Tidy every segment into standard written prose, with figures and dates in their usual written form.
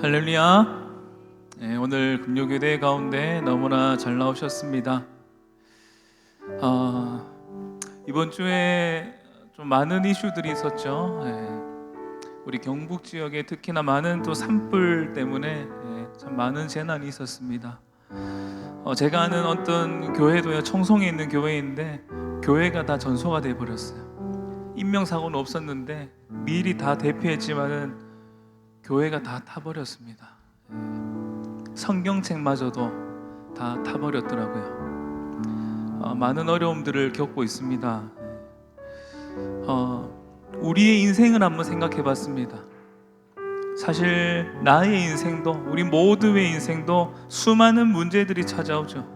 할렐루야. 네, 오늘 금요교대 가운데 너무나 잘 나오셨습니다. 이번 주에 좀 많은 이슈들이 있었죠. 우리 경북 지역에 특히나 많은 또 산불 때문에 참 많은 재난이 있었습니다. 제가 아는 어떤 교회도요, 청송에 있는 교회인데 교회가 다 전소가 돼 버렸어요. 인명사고는 없었는데 미리 다 대피했지만은 교회가 다 타버렸습니다. 성경책마저도 다 타버렸더라고요. 많은 어려움들을 겪고 있습니다. 우리의 인생을 한번 생각해 봤습니다. 사실 나의 인생도, 우리 모두의 인생도 수많은 문제들이 찾아오죠.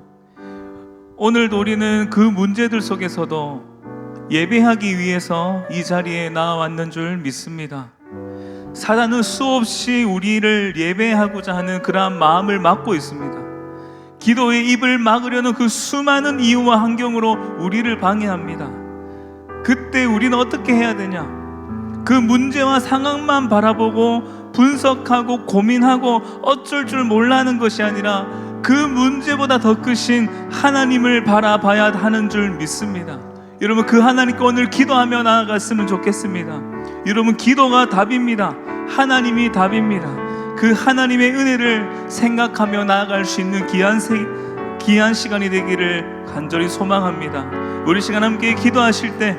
오늘도 우리는 그 문제들 속에서도 예배하기 위해서 이 자리에 나왔는 줄 믿습니다. 사단은 수없이 우리를 예배하고자 하는 그러한 마음을 막고 있습니다. 기도의 입을 막으려는 그 수많은 이유와 환경으로 우리를 방해합니다. 그때 우리는 어떻게 해야 되냐? 그 문제와 상황만 바라보고 분석하고 고민하고 어쩔 줄 몰라하는 것이 아니라 그 문제보다 더 크신 하나님을 바라봐야 하는 줄 믿습니다. 여러분, 그 하나님께 오늘 기도하며 나아갔으면 좋겠습니다. 여러분, 기도가 답입니다. 하나님이 답입니다. 그 하나님의 은혜를 생각하며 나아갈 수 있는 귀한 시간이 되기를 간절히 소망합니다. 우리 시간 함께 기도하실 때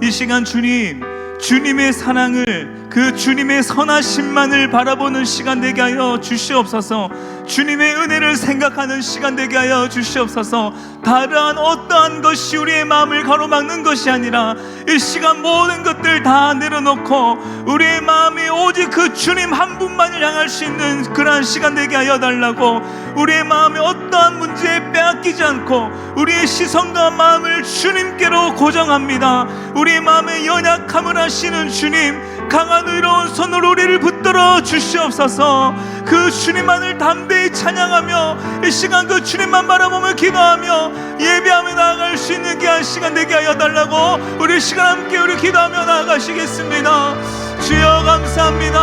이 시간 주님의 사랑을, 그 주님의 선하심만을 바라보는 시간 되게 하여 주시옵소서. 주님의 은혜를 생각하는 시간 되게 하여 주시옵소서. 다른 어떠한 것이 우리의 마음을 가로막는 것이 아니라 이 시간 모든 것들 다 내려놓고 우리의 마음이 오직 그 주님 한 분만을 향할 수 있는 그러한 시간 되게 하여 달라고, 우리의 마음에 어떠한 문제에 빼앗기지 않고 우리의 시선과 마음을 주님께로 고정합니다. 우리의 마음의 연약함을 아시는 주님, 강한 의로운 손으로 우리를 붙들어 주시옵소서. 그 주님만을 담대히 찬양하며 이 시간 그 주님만 바라보며 기도하며 예배하며 나아갈 수 있는 귀한 시간 되게 하여 달라고, 우리 시간 함께 우리 기도하며 나아가시겠습니다. 주여 감사합니다.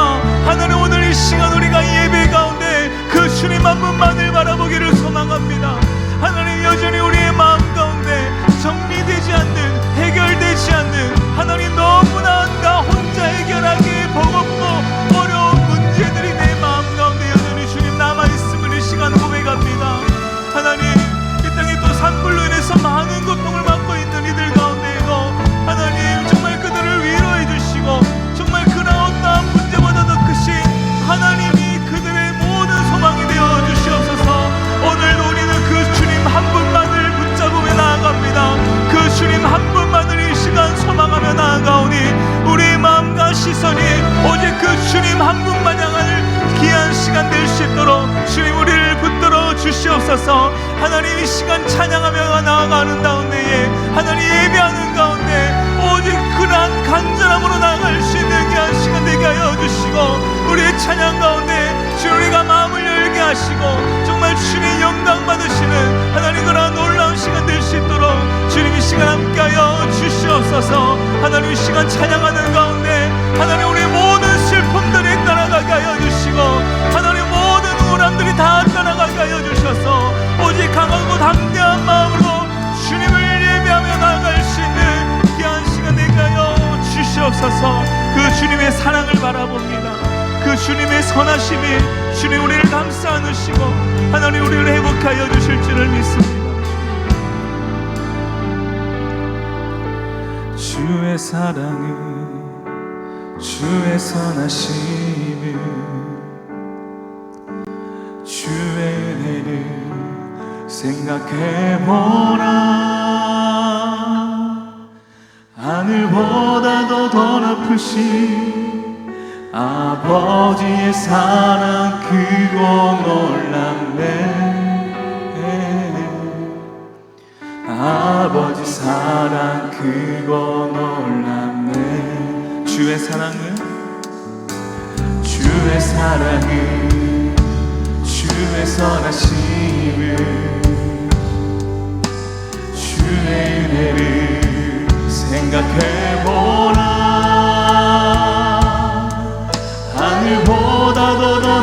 하나님, 오늘 이 시간 우리가 예배 가운데 그 주님 한 분만을 바라보기를 소망합니다. 하나님, 여전히 우리의 마음 가운데 정리되지 않는, 해결되지 않는, 하나님 너무나 나 혼자 해결하기 버겁고 어려운 문제들이 내 마음 가운데 여전히 주님 남아있음을 이 시간 고백합니다. 하나님, 이 땅에 또 산불로 인해서 많은 고통을 받고 있는 이들 가운데에도 하나님 정말 그들을 위로해 주시고, 정말 그런 어떠한 문제보다 더 크신 하나님이 그들의 모든 소망이 되어 주시옵소서. 오늘도 우리는 그 주님 한 분만을 붙잡으며 나아갑니다. 그 주님 한 분만을 이 시간 소망하며 나아가오니 우리의 마음과 시선이 오직 그 주님 한 분만 향할 귀한 시간 될 수 있도록 주님 우리를 붙들어 주시옵소서. 하나님, 이 시간 찬양하며 나아가는 가운데에, 하나님 예배하는 가운데 오직 그러한 간절함으로 나아갈 수 있는 귀한 시간 되게 하여 주시고, 우리의 찬양 가운데 주님 우리가 마음을 열게 하시고 정말 주님 영광 받으시는 하나님 그러한 놀라운 시간 될 수 있도록 주님 이 시간 함께하여 주시옵소서. 하나님, 이 시간 찬양하는 가운데 하나님 우리의 모든 슬픔들이 따라가게 하여 주시고, 하나님 모든 우울함들이 다 따라가게 하여 주셔서 오직 강하고 담대한 마음으로 주님을 예배하며 나아갈 수 있는 귀한 시간 되게 하여 주시옵소서. 그 주님의 사랑을 바라봅니다. 그 주님의 선하심이 주님 우리를 감싸 안으시고 하나님 우리를 회복하여 주실 줄을 믿습니다. 주의 사랑을, 주의 선하심을, 주의 은혜를 생각해보라. 하늘보다도 더 높으신 아버지의 사랑 크고 놀랍네. 아버지 사랑 크고 놀랍네. 주의 사랑을, 주의 사랑을, 주의 선하심을, 주의 은혜를 생각해보라. 하늘보다도 더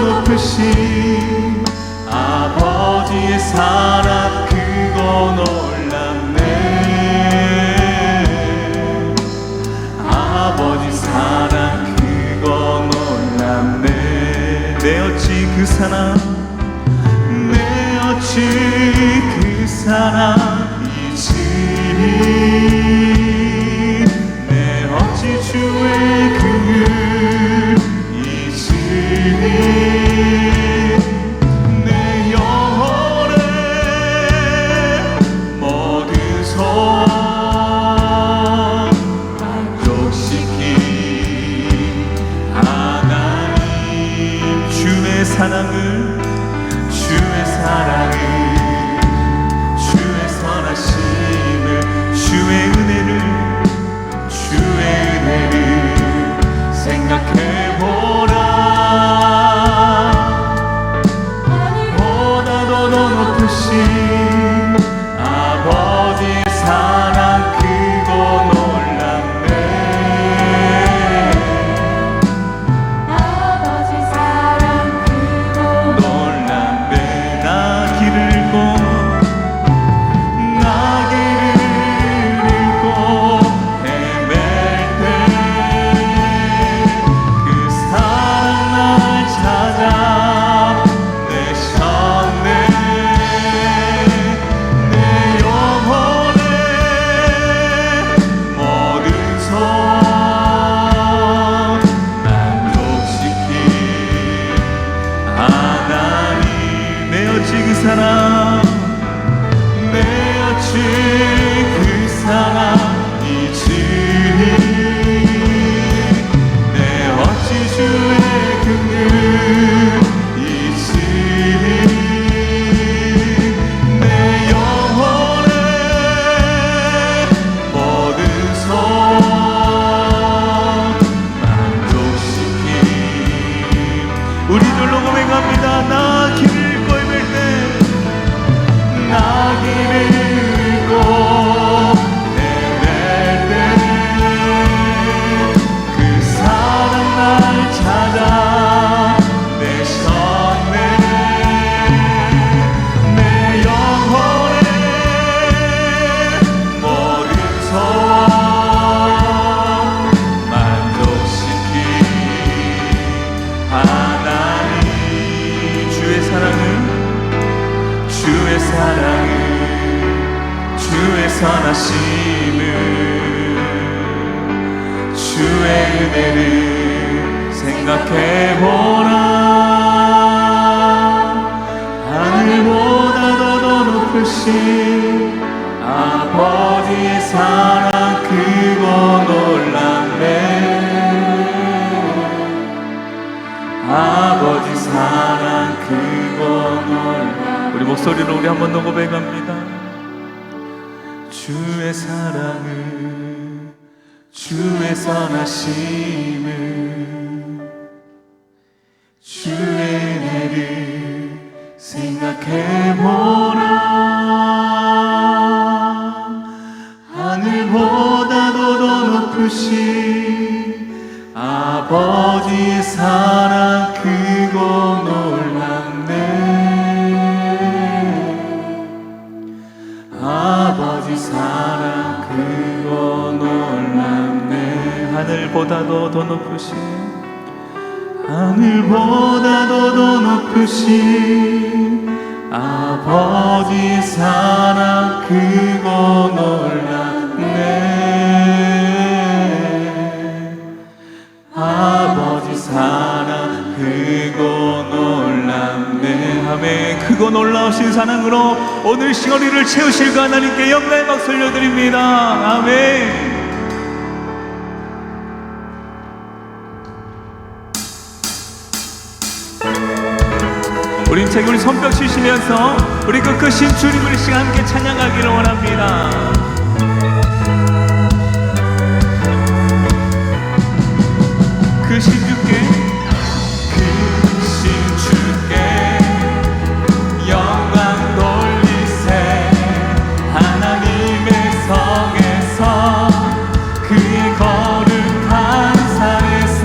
선하심을 주의 은혜를 생각해보라. 하늘보다도 더 높으신 아버지의 사랑 크고 놀랍네. 아버지 사랑 크고 놀랍네. 우리 목소리로 우리 한 번 더 고백합니다. 주의 사랑을, 주의 선하심을, 주의 은혜를 생각해보라. 하늘보다도 더 높으신 아버지의 사랑 크고 놀랍네. 아버지 사랑 크고 놀랍네. 하늘보다도 더 높으신, 하늘보다도 더 높으신 아버지의 사랑 크고 놀랍네. 아버지 사랑 크고 놀랍네. 아멘. 크고 놀라우신 사랑으로 오늘 시간을 채우실 그 하나님께 영광의 박수 올려드립니다. 아멘. 우리 우리 손뼉 치시면서 우리 그 크신 주님을 시간 함께 찬양하기를 원합니다. 크신 주께, 크신 주께 영광 돌리세. 하나님의 성에서 그의 거룩한 산에서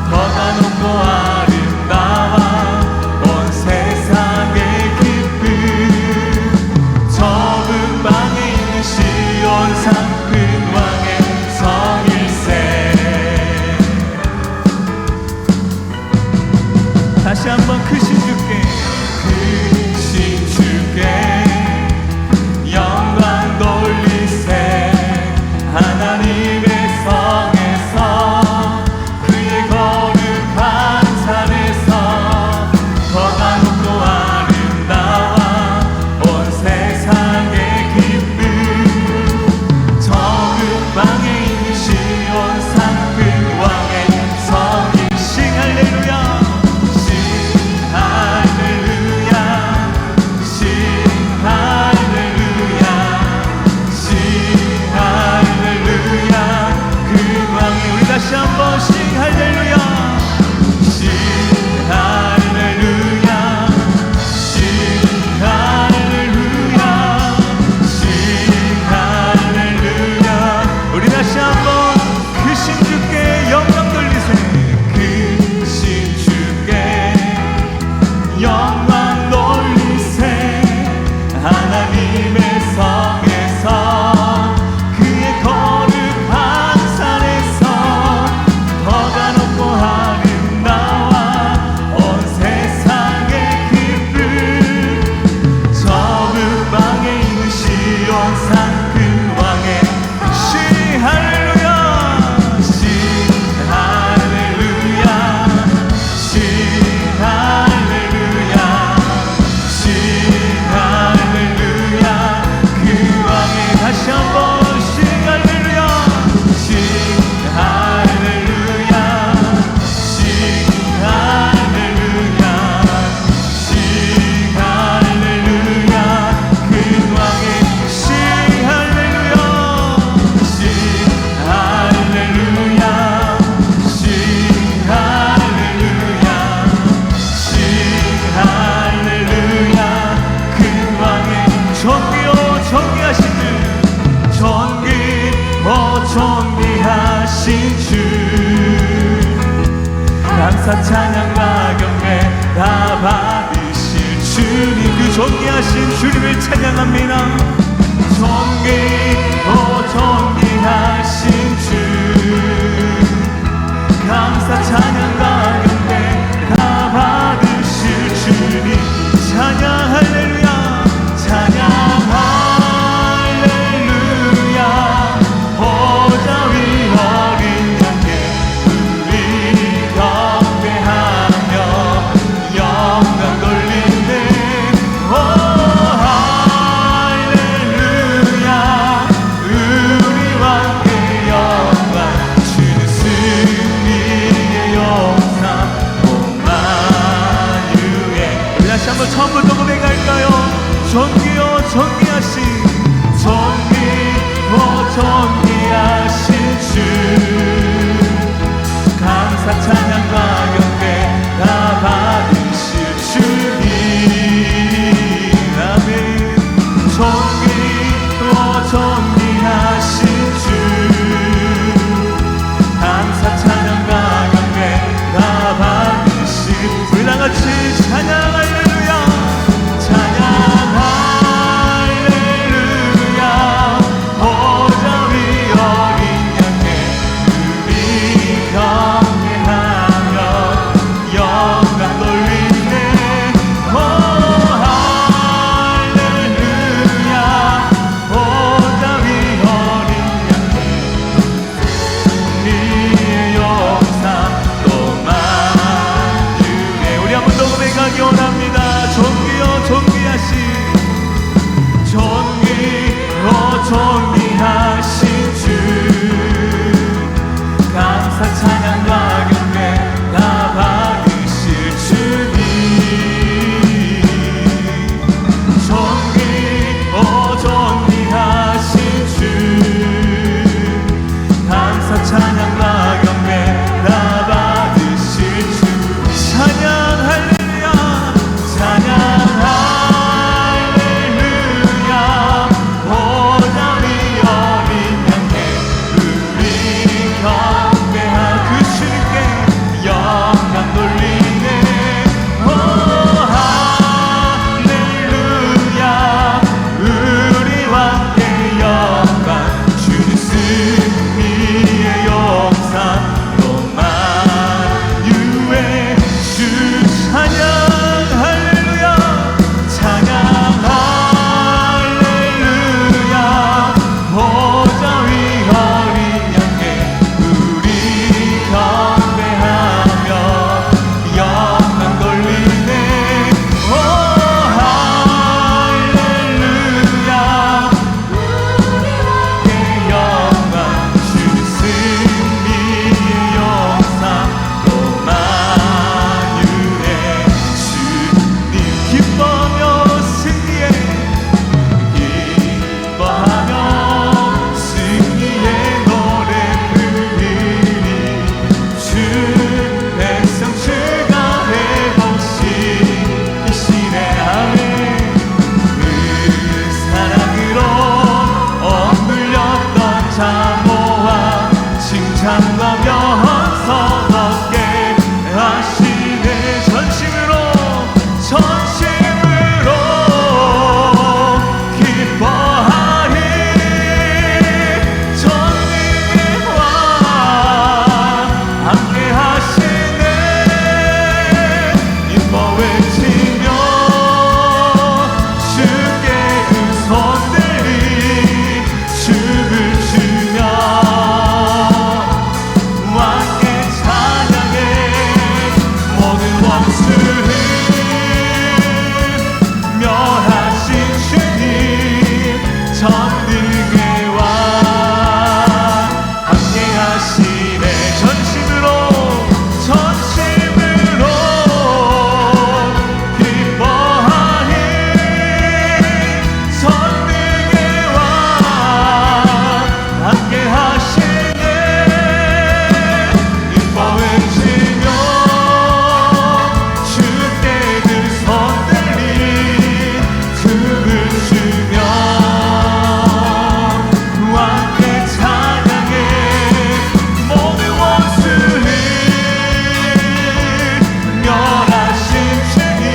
더가 높고 아름다워 온 세상의 기쁨. 좁은 방에 있는 시온 산 큰 왕의 성일세. 다시 한번 크신 주께, 크신 주께 영광 돌리세. 하나님의 성에서 그의 거룩한 산에서 더가 높고 아름다워 온 세상의 기쁨. 적은 방에 있는 시온 산 큰 왕의 성이신. 할렐루야. 다시 한번 싱 할렐루야. 싱 할렐루야. 싱 할렐루야. 싱 할렐루야. 우리 다시 한번 크신 주께 영광 돌리세. 크신 주께 영광 돌리세. 하나님의 성에서 그의 거룩한 산에서 더가 높고 아름다워 온 세상의 기쁨. 좁은 방에 있는 시온 산 큰 왕의 시. 할렐루야. 시 할렐루야. 시 할렐루야. 시 할렐루야. 그 왕의 다시 한번 시 할렐루야. 시 할렐루야. 시 할렐루야. 시 할렐루야. 그 왕의 시 할렐루야. 시 할렐루야. 시 할렐루야. 시 할렐루야. 그 왕의 존귀요 존귀하신 주, 존귀요 존귀하신 주. 감사 찬양과 경배 다 받으실 주님, 그 존귀하신 주님을 찬양합니다. 존귀요 존귀하신 주. 감사 찬양과 경배 다 받으실 주님 찬양. 할렐루야. 찬양 할렐루야. 존귀하신 주 감사 찬양과 경배 다 받으실 주님 존귀하신 주 감사 찬양과 경배 다 받으실 주 찬양 할렐루야 찬양 할렐루야 보좌 위 어린 양께 우리 경배하 그 주님께 영광 돌리네 오 할렐루야 우리 왕께 영광 주님 승리의 역사 또 만유의 주 찬양 할렐루야 찬양 할렐루야 보좌 위 어린 양께 우리 경배하며 영광 돌리네 오 할렐루야 우리 영광 주님 승리의 역사 또 만유의 주님 기뻐하며 승리의 기뻐하며 승리의 노래 부르리 주 백성 주가 회복시키시네 아멘 그 사랑으로 억눌렸던 자모와 칭찬과 명성 얻게 하시네 전심으로 기뻐하리 전능의 왕 함께 하시네 기뻐 외치며 주께 두 손 들이 춤을 추며 왕께 찬양해 모든 원수를 멸하신 주님 전능의 왕 함께 하시네 전심으로 기뻐하니 전능의 왕 함께 하시네 기뻐 외치며 주께 두 손 들이 춤을 추며 왕께 찬양해 모든 원수를 멸하신 주님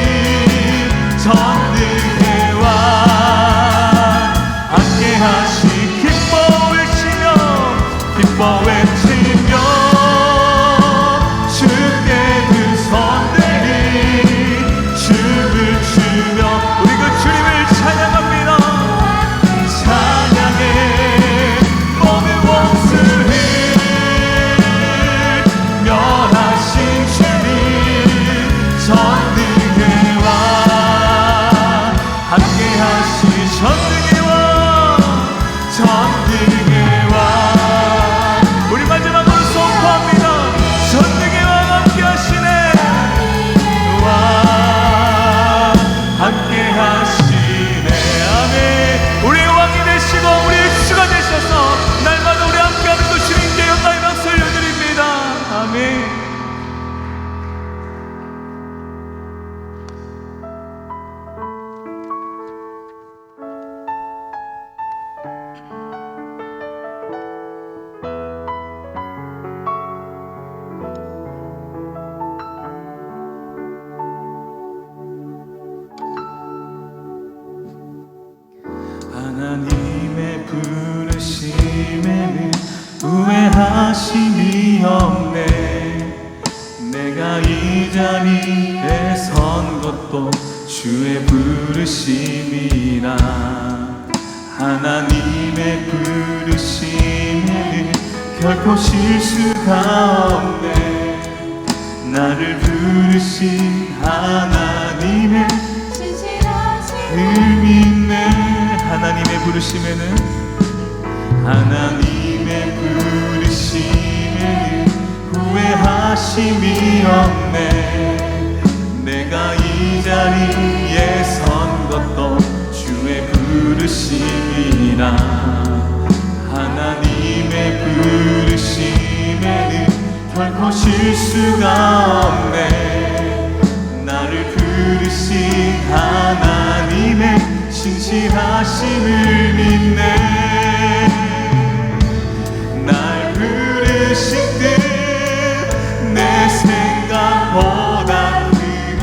전능의 왕 함께 하시 기뻐 외치며 주께 두 손 들이 춤을 추며 우리 그 주님을 찬양합니다 찬양해 모든 원수를 멸하신 주님 전능의 왕 함께 하시 전능의 왕 우리 마지막으로 선포합니다 전능의 왕 함께 하시네 왕 함께 하시네 아멘 우리의 왕이 되시고 우리의 주가 되셔서 날마다 우리 함께하는 그 주님께 영광의 박수 올려드립니다 아멘 하나님의 부르심에는 후회하심이 없네 내가 이 자리에 선 것도 주의 부르심이라 하나님의 부르심에는 결코 실수가 없네 나를 부르신 하나님의 진실하신 의미 있네 하나님의 부르심에는 하나님의 부르심에는 후회하심이 없네. 내가 이 자리에 선 것도 주의 부르심이라. 하나님의 부르심에는 결코 실수가 없네. 나를 부르신 하나님의 신실하심을 믿네. 날 부르신 뜻 내 생각보다 크고,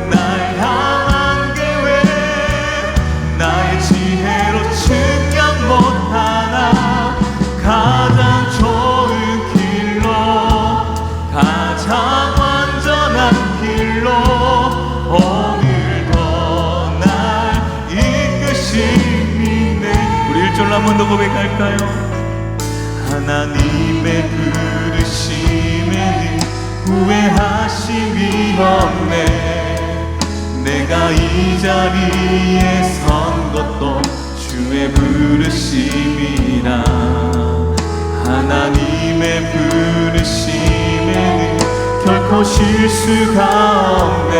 날 향한 계획 나의 지혜로 측량 못하나. 가장 좋은 길로, 가장 완전한 길로 오늘도 날 이끄시네. 우리 1절로 한 번 더 고백할까요? 하나님의 부르심에는 후회하심이 없네. 내가 이 자리에 선 것도 주의 부르심이라. 하나님의 부르심에는 결코 실수가 없네.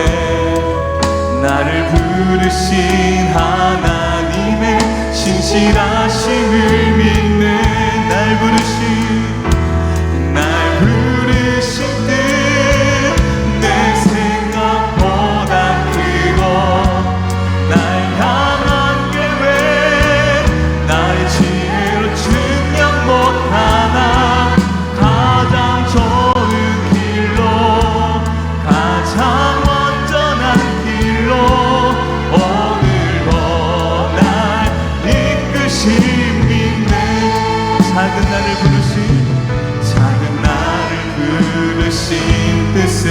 나를 부르신 하나님의 신실하심을 믿네. 날 부르신 뜻 내 생각보다 크고, 날 향한 계획 나의 지혜로 측량 못하나. 가장 좋은 길로, 가장 완전한 길로 오늘도 날 이끄십니다. 작은 나를 부르신 뜻을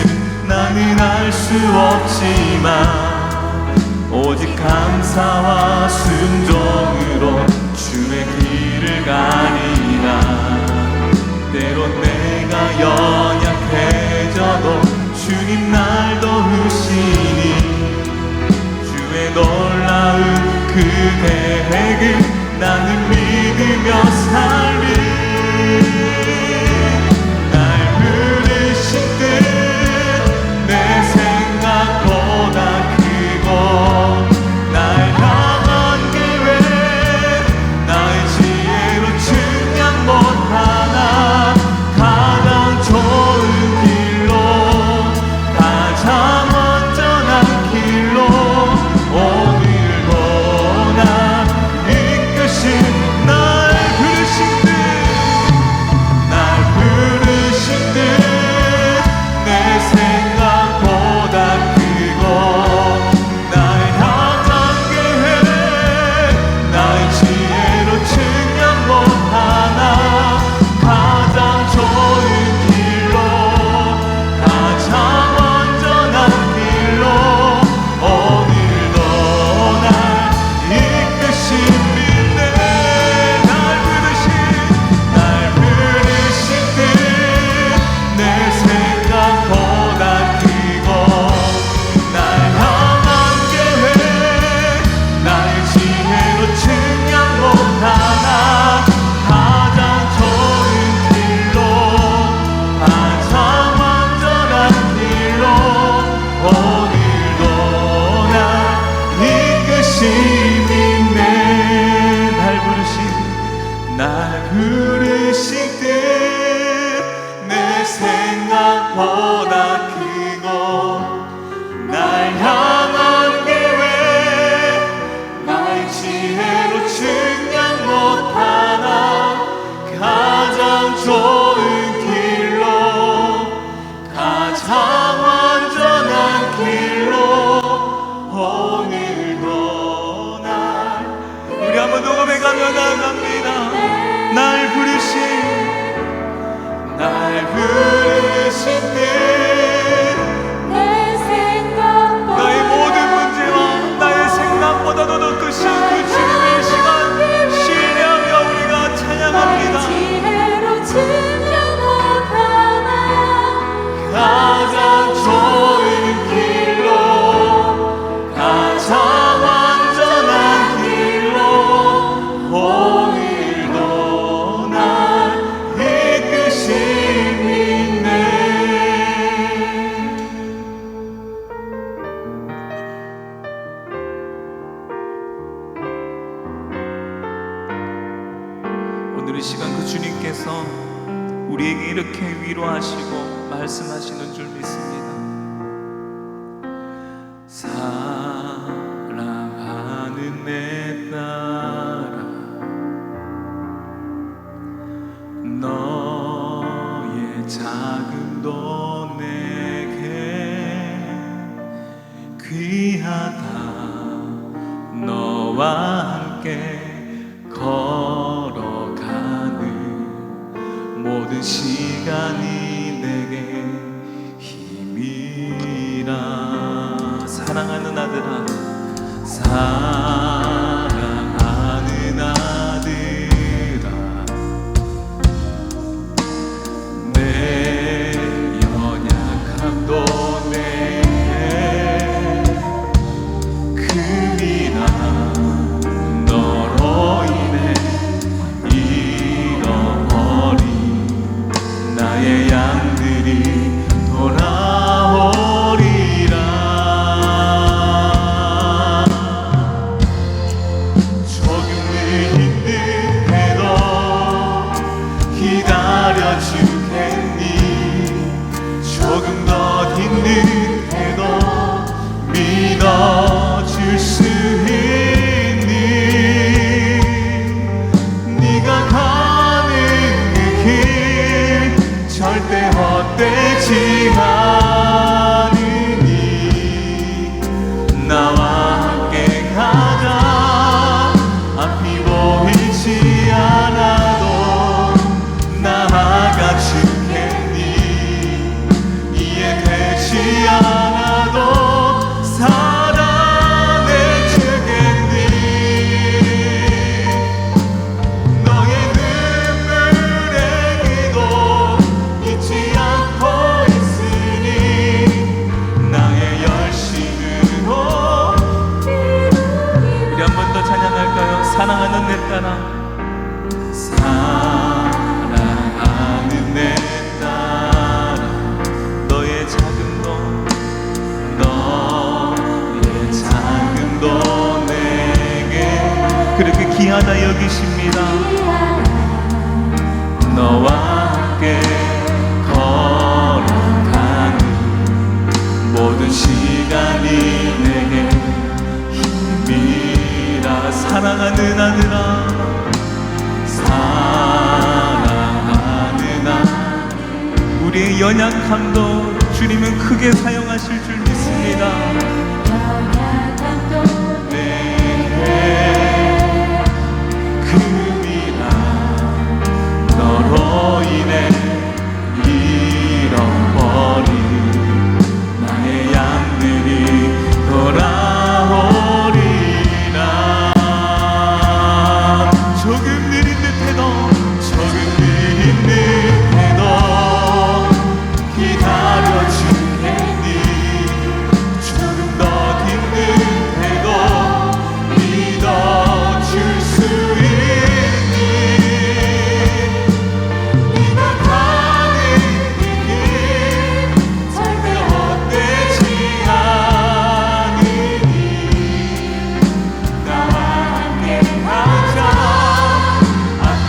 나는 알 수 없지만, 오직 감사와 순종으로 주의 길을 가리라. 때론 내가 연약해져도 주님 날 도우시니, 주의 놀라운 그 계획을 나는 믿으며 살리. 가장 완전한 길로 오늘도 오늘 이 시간 그 주님께서 우리에게 이렇게 위로하시고 말씀하시는 줄 믿습니다. 사랑하는 내 딸아, 너의 작음도 내게 귀하다. 너와 함께 걸어가는 모든 시간이 내게 힘이라. 사랑하는 아들아, 사랑하는 아들아, 내 연약함도 내게 금이라. 너로 인해 잃어버린 나의 양들이 돌아오리라. 조금 힘들해도 기다려주겠니? 조금 더 힘들해도 믿어줄 수 있니? 네가 가는 그 길 절대 헛되지 않으니 나와 함께 가자. 앞이 보이지 않아도 나아가 주겠니? 이해되지 않아도 사랑해 주겠니? 너의 눈물의 기도 잊지 않고 있으니 나의 열심으로. 우리 한 번 더 찬양할까요? 사랑하는 내 딸아, 사랑하는 내 딸아, 너의 작음도 내게 그렇게 귀하다 여기십니다. 너와 함께 걸어가는 모든 시간이 내게 힘이라. 사랑하는 아들아, 사랑하는 아들, 우리의 연약함도 주님은 크게 사용하실 줄 믿습니다. 내게 금이라. 너로 인해 잃어버린 나의 양들이 돌아오리라. 조금 느린 듯해도 기다려주겠니? 조금 더 힘들해도 믿어줄 수 있니? 네가 가는 그 길 절대 헛되지 않으니 나와 함께 가자. 앞이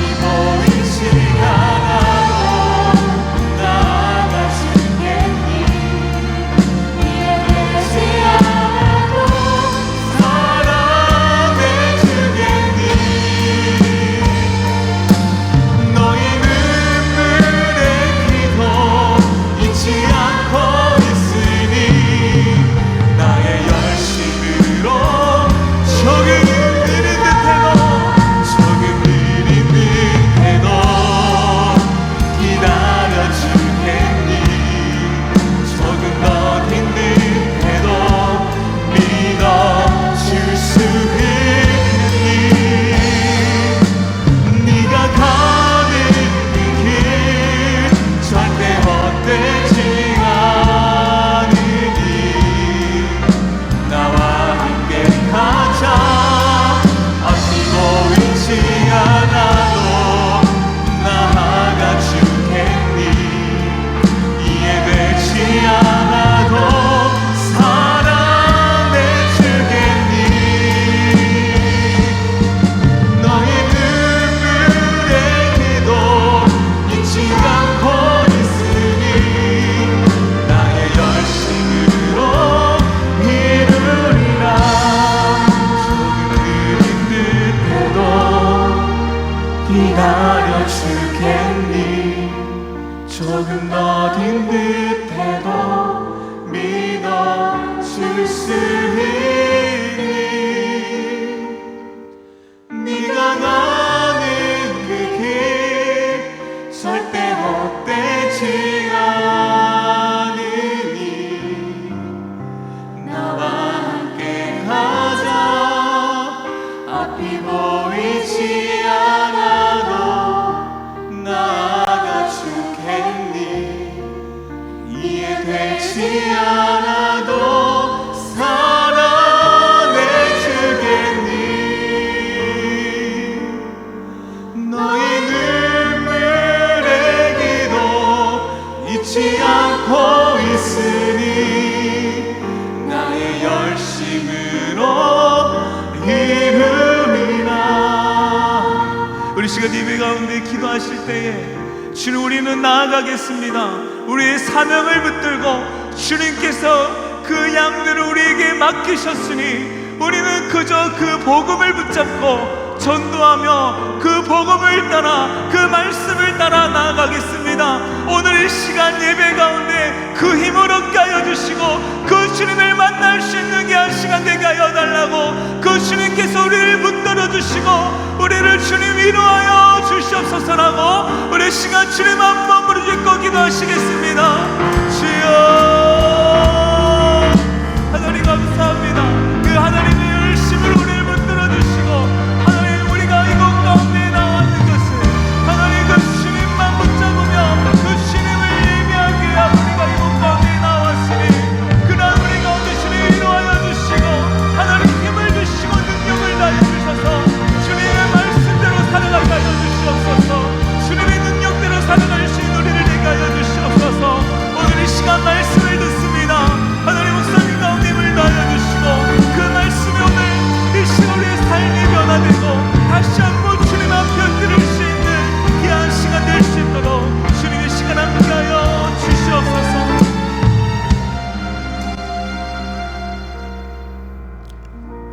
기다려주겠니? 조금 더딘 듯해도 믿어줄 수 있니? 네가 가는 그 길 절대 헛되지 않으니 나와 함께 가자. 앞이 보이지 않아도 나아가 주겠니? 이해되지 않아도 사랑해 주겠니? 너의 눈물의 기도 잊지 않고 있으니 나의 열심으로 이루리라. 우리 시간 예배 가운데 기도하실 때에 주님, 우리는 나아가겠습니다. 우리의 사명을 붙들고 주님께서 그 양들을 우리에게 맡기셨으니 우리는 그저 그 복음을 붙잡고 전도하며 그 복음을 따라 그 말씀을 따라 나아가겠습니다. 오늘 이 시간 예배 가운데 그 힘을 얻게 하여 주시고 그 주님을 만날 수 있는 귀한 시간 되게 하여 달라고, 그 주님께서 우리를 붙들어 주시고 우리를 주님 위로하여 주시옵소서라고 우리 시간 주님 한번 부르짖고 기도하시겠습니다. 주여, 하나님 감사합니다. 그 하나님의 열심으로 우리를 붙들어 주시고 하나님, 우리가 이곳 가운데 나왔는 것은 하나님 그 주님만 붙잡으며 그 주님을 예배하기 위해 우리가 이곳 가운데 나왔으니, 그러나 우리 가운데 주님 위로하여 주시고 하나님 힘을 주시고 능력을 다해 주셔서 주님의 말씀대로 살아가게 하여 주시옵소서. 주님의 능력대로 살아갈 수 있는 우리를 되게 하여 주시옵소서. 오늘 이 시간 말씀을 듣습니다. 하나님 목사님 가운데 힘을 다하여 주시고 그 말씀이 오늘 이 시간 우리의 삶이 변화되고 다시 한번 주님 앞에 엎드릴 수 있는 귀한 시간 될 수 있도록 주님의 시간 함께하여 주시옵소서.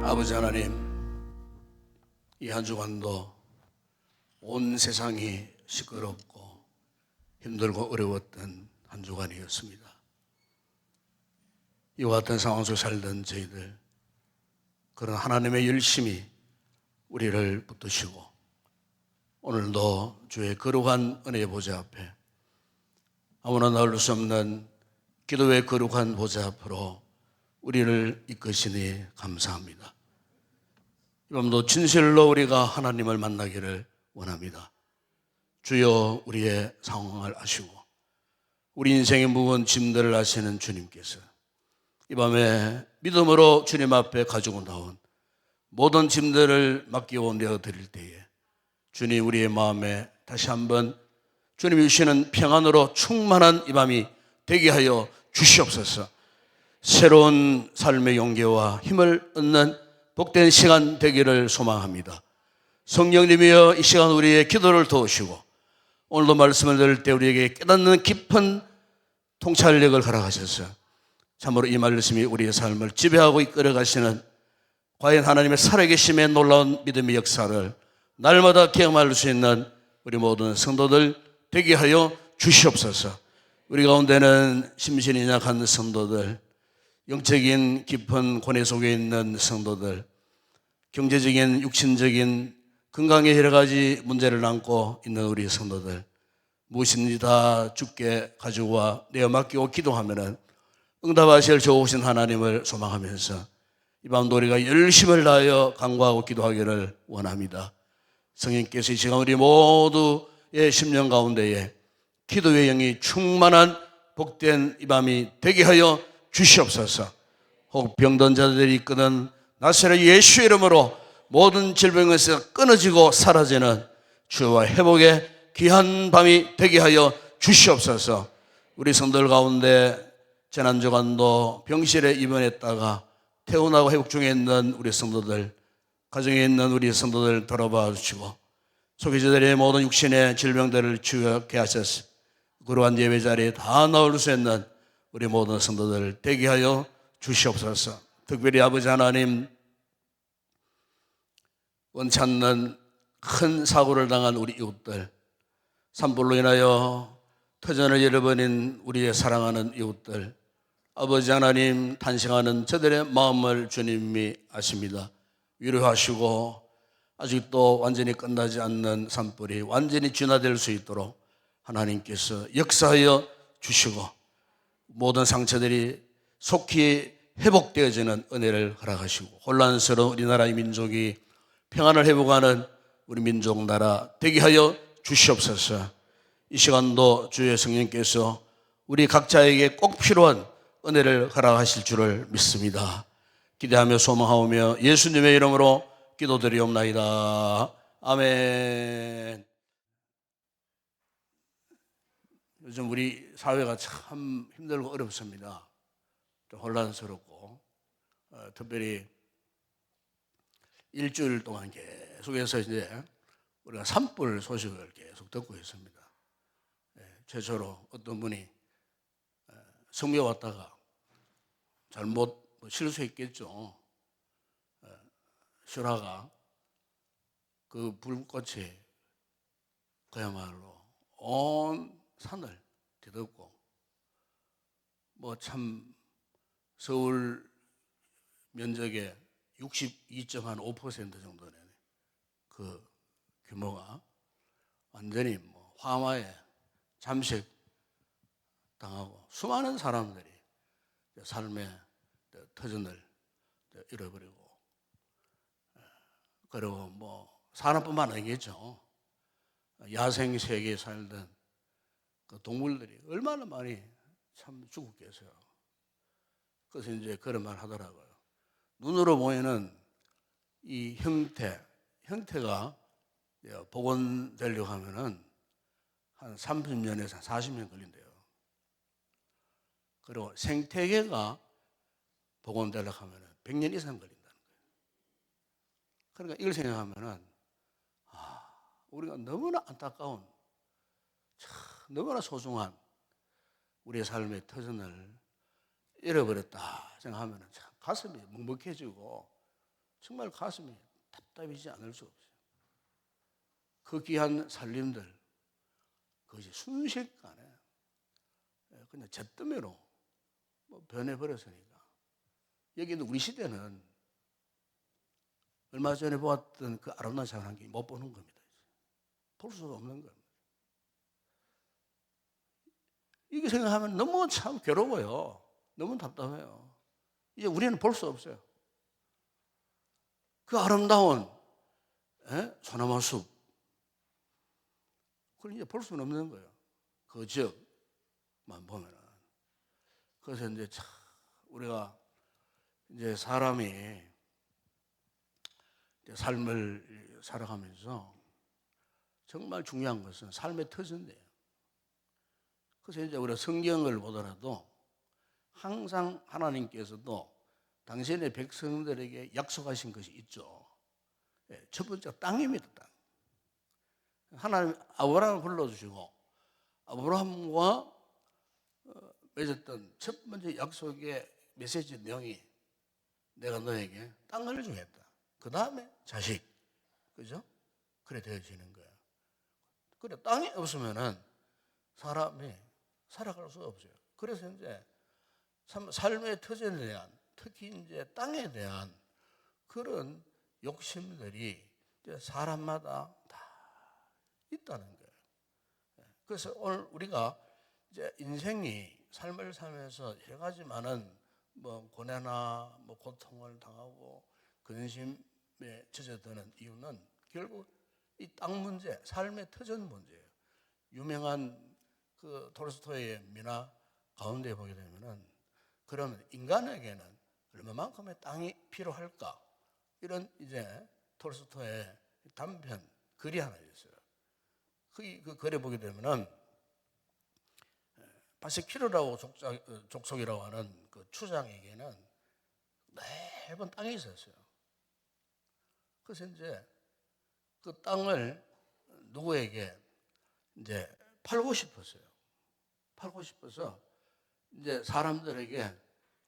아버지 하나님, 이 한 주간도 온 세상이 시끄럽고 힘들고 어려웠던 한 주간이었습니다. 이와 같은 상황 속에 살던 저희들, 그런 하나님의 열심이 우리를 붙드시고 오늘도 주의 거룩한 은혜의 보좌 앞에, 아무나 나올 수 없는 기도의 거룩한 보좌 앞으로 우리를 이끄시니 감사합니다. 이 밤도 진실로 우리가 하나님을 만나기를 원합니다. 주여, 우리의 상황을 아시고 우리 인생의 무거운 짐들을 아시는 주님께서 이 밤에 믿음으로 주님 앞에 가지고 나온 모든 짐들을 맡기고 내어드릴 때에 주님, 우리의 마음에 다시 한번 주님이 주시는 평안으로 충만한 이 밤이 되게 하여 주시옵소서. 새로운 삶의 용기와 힘을 얻는 복된 시간 되기를 소망합니다. 성령님이여, 이 시간 우리의 기도를 도우시고 오늘도 말씀을 들을 때 우리에게 깨닫는 깊은 통찰력을 허락하셔서 참으로 이 말씀이 우리의 삶을 지배하고 이끌어가시는 과연 하나님의 살아계심의 놀라운 믿음의 역사를 날마다 경험할 수 있는 우리 모든 성도들 되게 하여 주시옵소서. 우리 가운데는 심신이 약한 성도들, 영적인 깊은 고뇌 속에 있는 성도들, 경제적인 육신적인 건강의 여러 가지 문제를 안고 있는 우리 성도들, 무엇인지 다 주께 가지고 내어 맡기고 기도하면은 응답하실 좋으신 하나님을 소망하면서 이 밤도 우리가 열심을 다하여 간구하고 기도하기를 원합니다. 성령께서 이 시간 우리 모두의 심령 가운데에 기도의 영이 충만한 복된 이 밤이 되게 하여 주시옵소서. 혹 병든 자들이 이끄는 나사렛 예수 이름으로 모든 질병에서 끊어지고 사라지는 주와 회복의 귀한 밤이 되게 하여 주시옵소서. 우리 성도들 가운데 재난주간도 병실에 입원했다가 퇴원하고 회복 중에 있는 우리 성도들, 가정에 있는 우리 성도들 돌아봐 주시고 소개자들의 모든 육신의 질병들을 치유하게 하셔서 그러한 예배 자리에 다 나올 수 있는 우리 모든 성도들 되게 하여 주시옵소서. 특별히 아버지 하나님, 원치 않는 큰 사고를 당한 우리 이웃들, 산불로 인하여 터전을 잃어버린 우리의 사랑하는 이웃들, 아버지 하나님, 탄식하는 저들의 마음을 주님이 아십니다. 위로하시고 아직도 완전히 끝나지 않는 산불이 완전히 진화될 수 있도록 하나님께서 역사하여 주시고 모든 상처들이 속히 회복되어지는 은혜를 허락하시고 혼란스러운 우리나라의 민족이 평안을 회복하는 우리 민족 나라 되게 하여 주시옵소서. 이 시간도 주의 성령께서 우리 각자에게 꼭 필요한 은혜를 허락하실 줄을 믿습니다. 기대하며 소망하오며 예수님의 이름으로 기도드리옵나이다. 아멘. 요즘 우리 사회가 참 힘들고 어렵습니다. 좀 혼란스럽고 특별히 일주일 동안 계속해서 이제 우리가 산불 소식을 계속 듣고 있습니다. 최초로 어떤 분이 성묘 왔다가 잘못 실수했겠죠. 실화가 그 불꽃이 그야말로 온 산을 뒤덮고 뭐 참 서울 면적의 62.5% 정도 되는 그 규모가 완전히 뭐 화마에 잠식 당하고 수많은 사람들이 삶의 터전을 잃어버리고, 그리고 뭐 사람뿐만 아니겠죠. 야생 세계에 살던 그 동물들이 얼마나 많이 참 죽었겠어요. 그래서 이제 그런 말 하더라고요. 눈으로 보이는 이 형태가 복원되려고 하면은 한 30년에서 40년 걸린대요. 그리고 생태계가 복원되려고 하면은 100년 이상 걸린다는 거예요. 그러니까 이걸 생각하면은 우리가 너무나 안타까운, 너무나 소중한 우리의 삶의 터전을 잃어버렸다 생각하면 참 가슴이 먹먹해지고 정말 가슴이 답답해지지 않을 수 없어요. 그 귀한 살림들 그것이 순식간에 그냥 잿더미로 변해버렸으니까. 여기도 우리 시대는 얼마 전에 보았던 그 아름다운 자연환경 못 보는 겁니다. 볼 수가 없는 겁니다. 이게 생각하면 너무 참 괴로워요. 너무 답답해요. 이제 우리는 볼 수 없어요. 그 아름다운 소나무 숲, 그걸 이제 볼 수는 없는 거예요. 그 지역만 보면은. 그래서 이제 참 우리가 이제 사람이 이제 삶을 살아가면서 정말 중요한 것은 삶의 터전이에요. 그래서 이제 우리가 성경을 보더라도 항상 하나님께서도 당신의 백성들에게 약속하신 것이 있죠. 첫 번째가 땅입니다. 땅. 하나님 아브라함을 불러주시고 아브라함과 맺었던 첫 번째 약속의 메시지 내용이 내가 너에게 땅을 주겠다. 그 다음에 자식, 그죠? 그래 되어지는 거예요. 그래 땅이 없으면은 사람이 살아갈 수가 없어요. 그래서 이제 참 삶의 터전에 대한, 특히 이제 땅에 대한 그런 욕심들이 이제 사람마다 다 있다는 거예요. 그래서 오늘 우리가 이제 인생이 삶을 살면서 여러 가지 많은 뭐 고뇌나 뭐 고통을 당하고 근심에 젖어드는 이유는 결국 이 땅 문제, 삶의 터전 문제예요. 유명한 그 톨스토이의 민화 가운데 보게 되면은 그러면 인간에게는 얼마만큼의 땅이 필요할까? 이런 이제 톨스토이의 단편 글이 하나 있어요. 그 글에 보게 되면은 바시키르라고 족속이라고 하는 그 추장에게는 넓은 땅이 있었어요. 그래서 이제 그 땅을 누구에게 이제 팔고 싶었어요. 팔고 싶어서 이제 사람들에게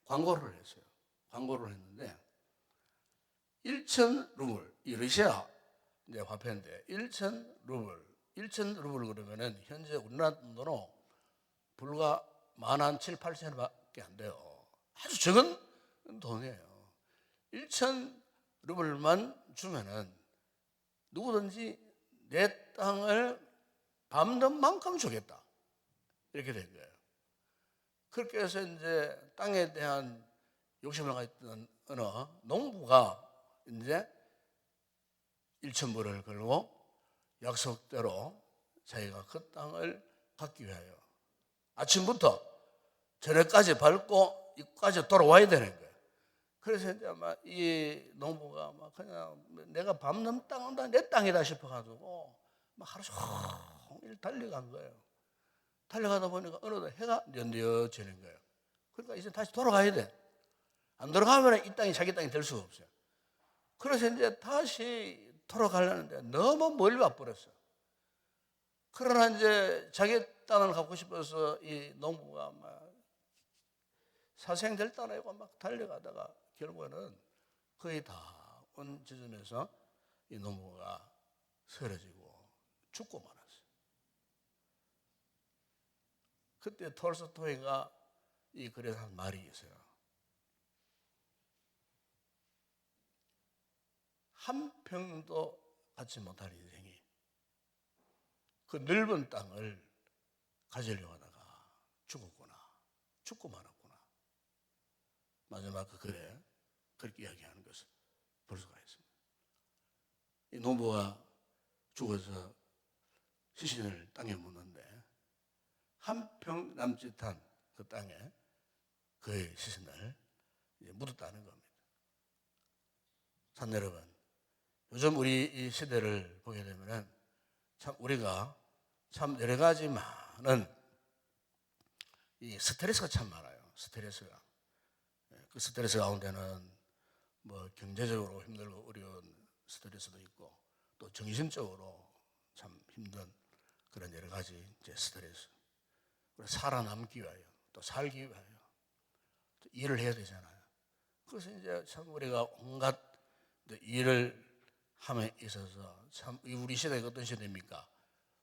광고를 했어요. 광고를 했는데 1,000 루블, 이 러시아 이제 화폐인데 1,000루블 그러면은 현재 우리나라 돈으로 불과 17,000~18,000원밖에 안 돼요. 아주 적은 돈이에요. 1,000루블만 주면은 누구든지 내 땅을 밟는 만큼 주겠다. 이렇게 된 거예요. 그렇게 해서 이제 땅에 대한 욕심을 가졌던 어느 농부가 이제 1,000불을 걸고 약속대로 자기가 그 땅을 갖기 위하여 아침부터 저녁까지 밟고 입까지 돌아와야 되는 거예요. 그래서 이제 아마 이 농부가 막 그냥 내가 밟는 땅은 내 땅이다 싶어가지고 막 하루 종일 달려간 거예요. 달려가다 보니까 어느덧 해가 뉘어지는 거예요. 그러니까 이제 다시 돌아가야 돼. 안 돌아가면 이 땅이 자기 땅이 될 수가 없어요. 그래서 이제 다시 돌아가려는데 너무 멀리 와버렸어요. 그러나 이제 자기 땅을 갖고 싶어서 이 농부가 막 사생될 땅이고 막 달려가다가 결국에는 거의 다 온 지점에서 이 농부가 쓰러지고 죽고 말았어요. 그때 톨스토이가 이 글에서 한 말이 있어요. 한 평도 갖지 못할 인생이 그 넓은 땅을 가지려고 하다가 죽었구나. 죽고 말았구나. 마지막 그 글에 그렇게 이야기하는 것을 볼 수가 있습니다. 이 농부가 죽어서 시신을 땅에 묻는데 한 평 남짓한 그 땅에 그의 시신을 묻었다는 겁니다. 산 여러분, 요즘 우리 이 시대를 보게 되면 참 우리가 참 여러 가지 많은 이 스트레스가 참 많아요. 스트레스가. 그 스트레스 가운데는 뭐 경제적으로 힘들고 어려운 스트레스도 있고 또 정신적으로 참 힘든 그런 여러 가지 이제 스트레스. 살아남기 위하여 또 살기 위하여 또 일을 해야 되잖아요. 그래서 이제 참 우리가 온갖 일을 함에 있어서 참 우리 시대가 어떤 시대입니까?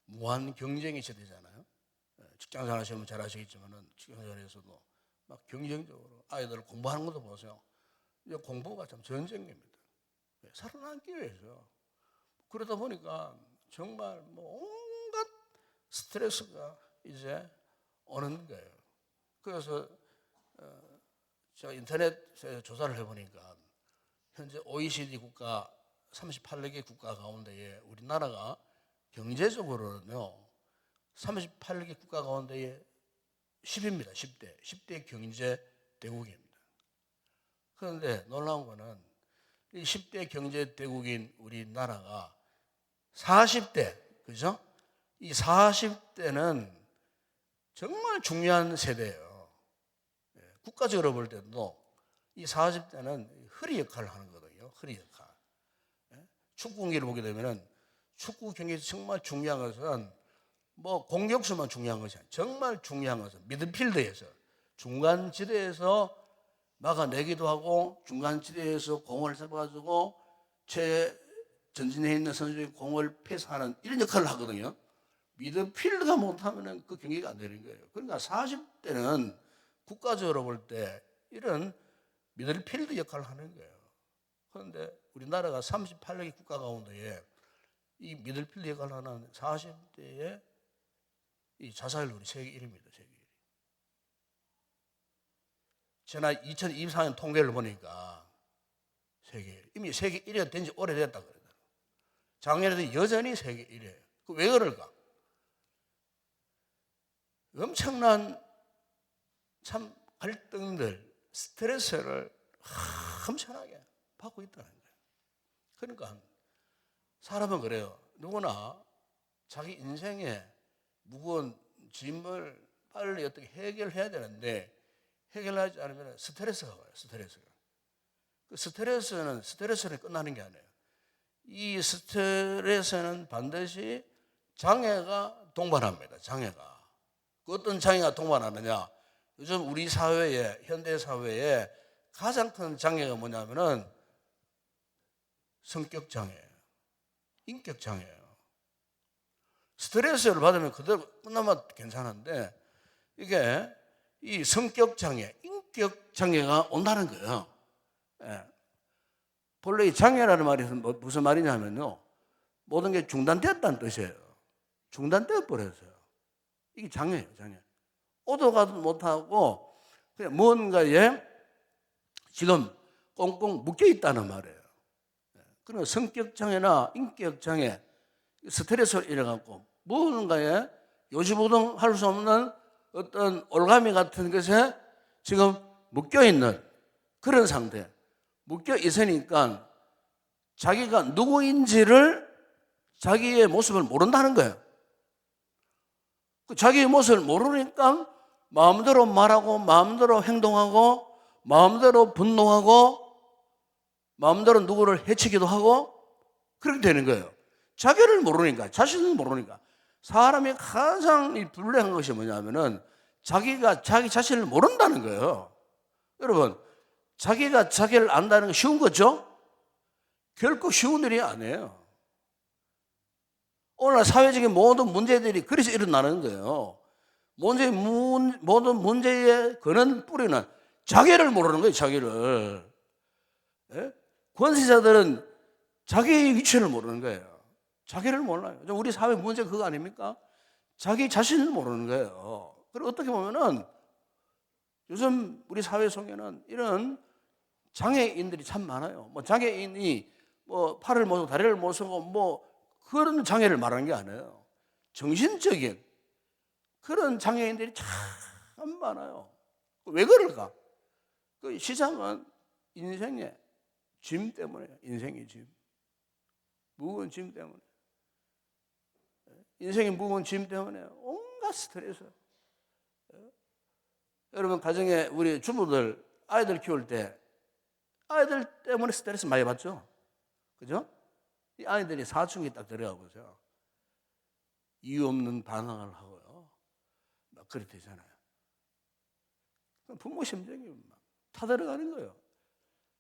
무한 경쟁의 시대잖아요. 직장생활 하시면 잘 아시겠지만은 직장생활에서도 막 경쟁적으로 아이들 공부하는 것도 보세요. 이제 공부가 참 전쟁입니다. 살아남기 위해서. 그러다 보니까 정말 뭐 온갖 스트레스가 이제 오는 거예요. 그래서 제가 인터넷에 조사를 해보니까 현재 OECD 국가 38개 국가 가운데에 우리나라가 경제적으로는요 38개 국가 가운데에 10입니다. 10대 경제 대국입니다. 그런데 놀라운 거는 이 10대 경제 대국인 우리나라가 40대, 그죠? 이 40대는 정말 중요한 세대예요. 국가적으로 볼 때도 이 40대는 허리 역할을 하는 거거든요. 허리 역할. 축구 경기를 보게 되면은 축구 경기에서 정말 중요한 것은 뭐 공격수만 중요한 것이 아니라 정말 중요한 것은 미드필드에서 중간 지대에서 막아내기도 하고 중간 지대에서 공을 잡아가지고 전진해 있는 선수의 공을 패스하는 이런 역할을 하거든요. 미드필드가 못하면 그 경기가 안 되는 거예요. 그러니까 40대는 국가적으로 볼 때 이런 미드필드 역할을 하는 거예요. 그런데 우리나라가 38개 국가 가운데에 이 미들필드 역할을 하는 40대의 이 자살률이 세계 1위입니다. 세계 1위. 지난 2024년 통계를 보니까 이미 세계 1위가 된 지 오래됐다 그러더라고요. 작년에도 여전히 세계 1위예요. 왜 그럴까? 엄청난 참 갈등들, 스트레스를 엄청나게 받고 있다는 거예요. 그러니까 사람은 그래요. 누구나 자기 인생에 무거운 짐을 빨리 어떻게 해결해야 되는데 해결하지 않으면 스트레스가 와요. 스트레스가. 그 스트레스는 끝나는 게 아니에요. 이 스트레스는 반드시 장애가 동반합니다. 장애가. 그 어떤 장애가 동반하느냐? 요즘 우리 사회에, 현대 사회에 가장 큰 장애가 뭐냐면은 성격 장애예요. 인격 장애예요. 스트레스를 받으면 그대로 끝나면 괜찮은데 이게 이 성격 장애, 인격 장애가 온다는 거예요. 예. 본래 이 장애라는 말이 무슨 말이냐면요, 모든 게 중단됐다는 뜻이에요. 중단되어 버렸어요. 이게 장애예요, 장애. 오도 가도 못하고 그냥 뭔가에 지금 꽁꽁 묶여 있다는 말이에요. 그러니까 성격 장애나 인격 장애, 스트레스를 일어나고 무언가에 요지부동 할 수 없는 어떤 올가미 같은 것에 지금 묶여 있는 그런 상태. 묶여 있으니까 자기가 누구인지를, 자기의 모습을 모른다는 거예요. 자기의 모습을 모르니까 마음대로 말하고 마음대로 행동하고 마음대로 분노하고 마음대로 누구를 해치기도 하고 그렇게 되는 거예요. 자기를 모르니까, 자신을 모르니까. 사람이 가장 불행한 것이 뭐냐면은 자기가 자기 자신을 모른다는 거예요. 여러분, 자기가 자기를 안다는 건 쉬운 거죠? 결코 쉬운 일이 아니에요. 오늘 사회적인 모든 문제들이 그래서 일어나는 거예요. 모든 문제의 근원 뿌리는 자기를 모르는 거예요, 자기를. 예? 권세자들은 자기의 위치를 모르는 거예요. 자기를 몰라요. 우리 사회 문제 그거 아닙니까? 자기 자신을 모르는 거예요. 그리고 어떻게 보면은 요즘 우리 사회 속에는 이런 장애인들이 참 많아요. 뭐 장애인이 뭐 팔을 못 쓰고 다리를 못 쓰고 뭐 그런 장애를 말하는 게 아니에요. 정신적인 그런 장애인들이 참 많아요. 왜 그럴까? 그 시작은 인생의 짐 때문에, 인생의 짐. 무거운 짐 때문에. 인생의 무거운 짐 때문에 온갖 스트레스. 여러분, 가정에 우리 주부들 아이들 키울 때 아이들 때문에 스트레스 많이 받죠? 그죠? 이 아이들이 사춘기 딱 들어가 보세요. 이유 없는 반항을 하고요. 막 그렇게 되잖아요. 부모 심정이 막 타들어가는 거예요.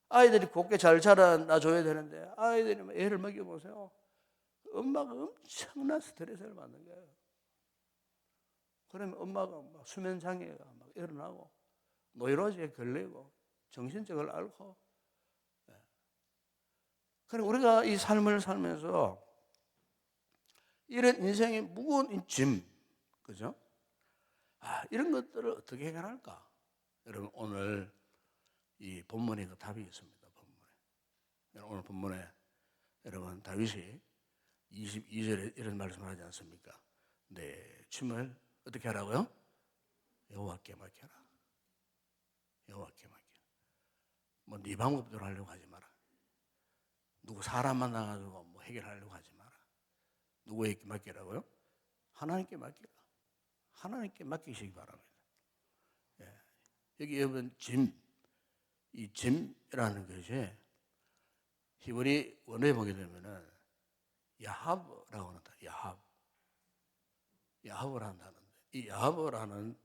아이들이 곱게 잘 자라나줘야 되는데 아이들이 애를 먹여보세요. 엄마가 엄청난 스트레스를 받는 거예요. 그러면 엄마가 막 수면 장애가 막 일어나고 노이로제에 걸리고 정신적을 앓고. 그럼 우리가 이 삶을 살면서 이런 인생의 무거운 짐, 그죠? 이런 것들을 어떻게 해결할까? 여러분, 오늘 이 본문에 그 답이 있습니다. 본문에. 오늘 본문에 여러분 다윗이 22절에 이런 말씀을 하지 않습니까? 내 짐을 어떻게 하라고요? 여호와께 맡겨라. 여호와께 맡겨라. 뭐 네 방법대로 하려고 하지 마라. 누구 사람 만나가지고 뭐 해결하려고 하지 마라. 누구에게 맡기라고요? 하나님께 맡기라. 하나님께 맡기시기 바랍니다. 예. 여기 여러분 짐, 이 짐이라는 것이 히브리 원어에 보게 되면은 야합이라고 한다. 야합이라는 단어인데, 이 야합이라는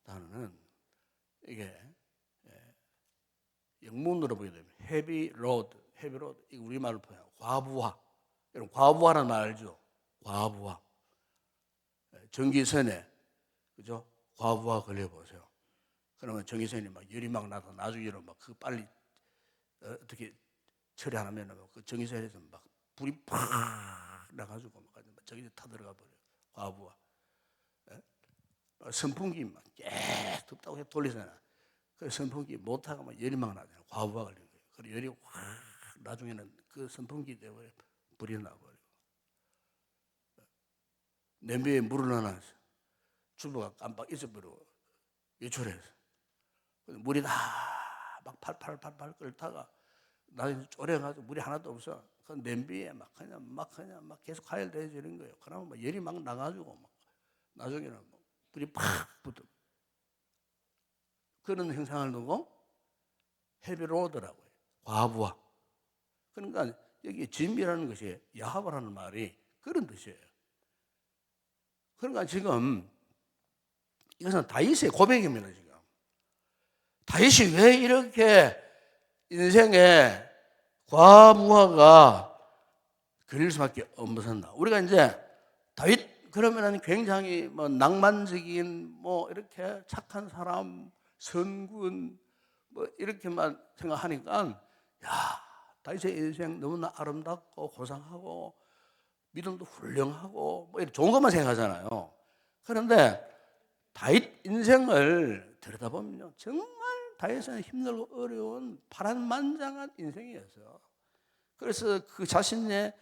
단어는 이게 영문으로 보게 되면 헤비 로드, 이 우리말로 표현하고 과부하. 여러분 과부하라는 말 알죠? 과부하. 전기선에, 그죠? 과부하 걸려보세요. 그러면 전기선이 막 열이 막 나서 나중에 막 그 빨리 어떻게 처리 안 하면 그 전기선에서 막 불이 팍 나가지고 막 저기 타 들어가 버려요. 과부하. 선풍기 막 계속 덥다고 해서 돌리잖아. 그 선풍기 못하고 막 열이 막 나잖아. 과부하 걸린 거예요. 그리고 열이 확 나중에는 그 선풍기 때문에 불이 나버려요. 냄비에 물을 넣어놨어. 주부가 깜빡 잊어버리고 외출해서 물이 다 막 팔팔 끓다가 나중에 졸여가지고 물이 하나도 없어. 그 냄비에 막 그냥 계속 가열되어지는 거예요. 그러면 막 열이 막 나가지고 막 나중에는 막 불이 팍 붙어. 그런 형상을 두고 헤비로드라고요. 과부하. 그러니까 여기 짐이라는 것이 야합이라는 말이 그런 뜻이에요. 그러니까 지금 이것은 다윗의 고백입니다. 지금 다윗이 왜 이렇게 인생에 과부하가 그릴 수밖에 없었나. 우리가 이제 다윗 그러면은 굉장히 뭐 낭만적인 뭐 이렇게 착한 사람, 선군 뭐 이렇게만 생각하니까 야, 다윗의 인생 너무나 아름답고 고상하고 믿음도 훌륭하고 뭐 이런 좋은 것만 생각하잖아요. 그런데 다윗 인생을 들여다보면요, 정말 다윗은 힘들고 어려운 파란만장한 인생이었어요. 그래서 그 자신의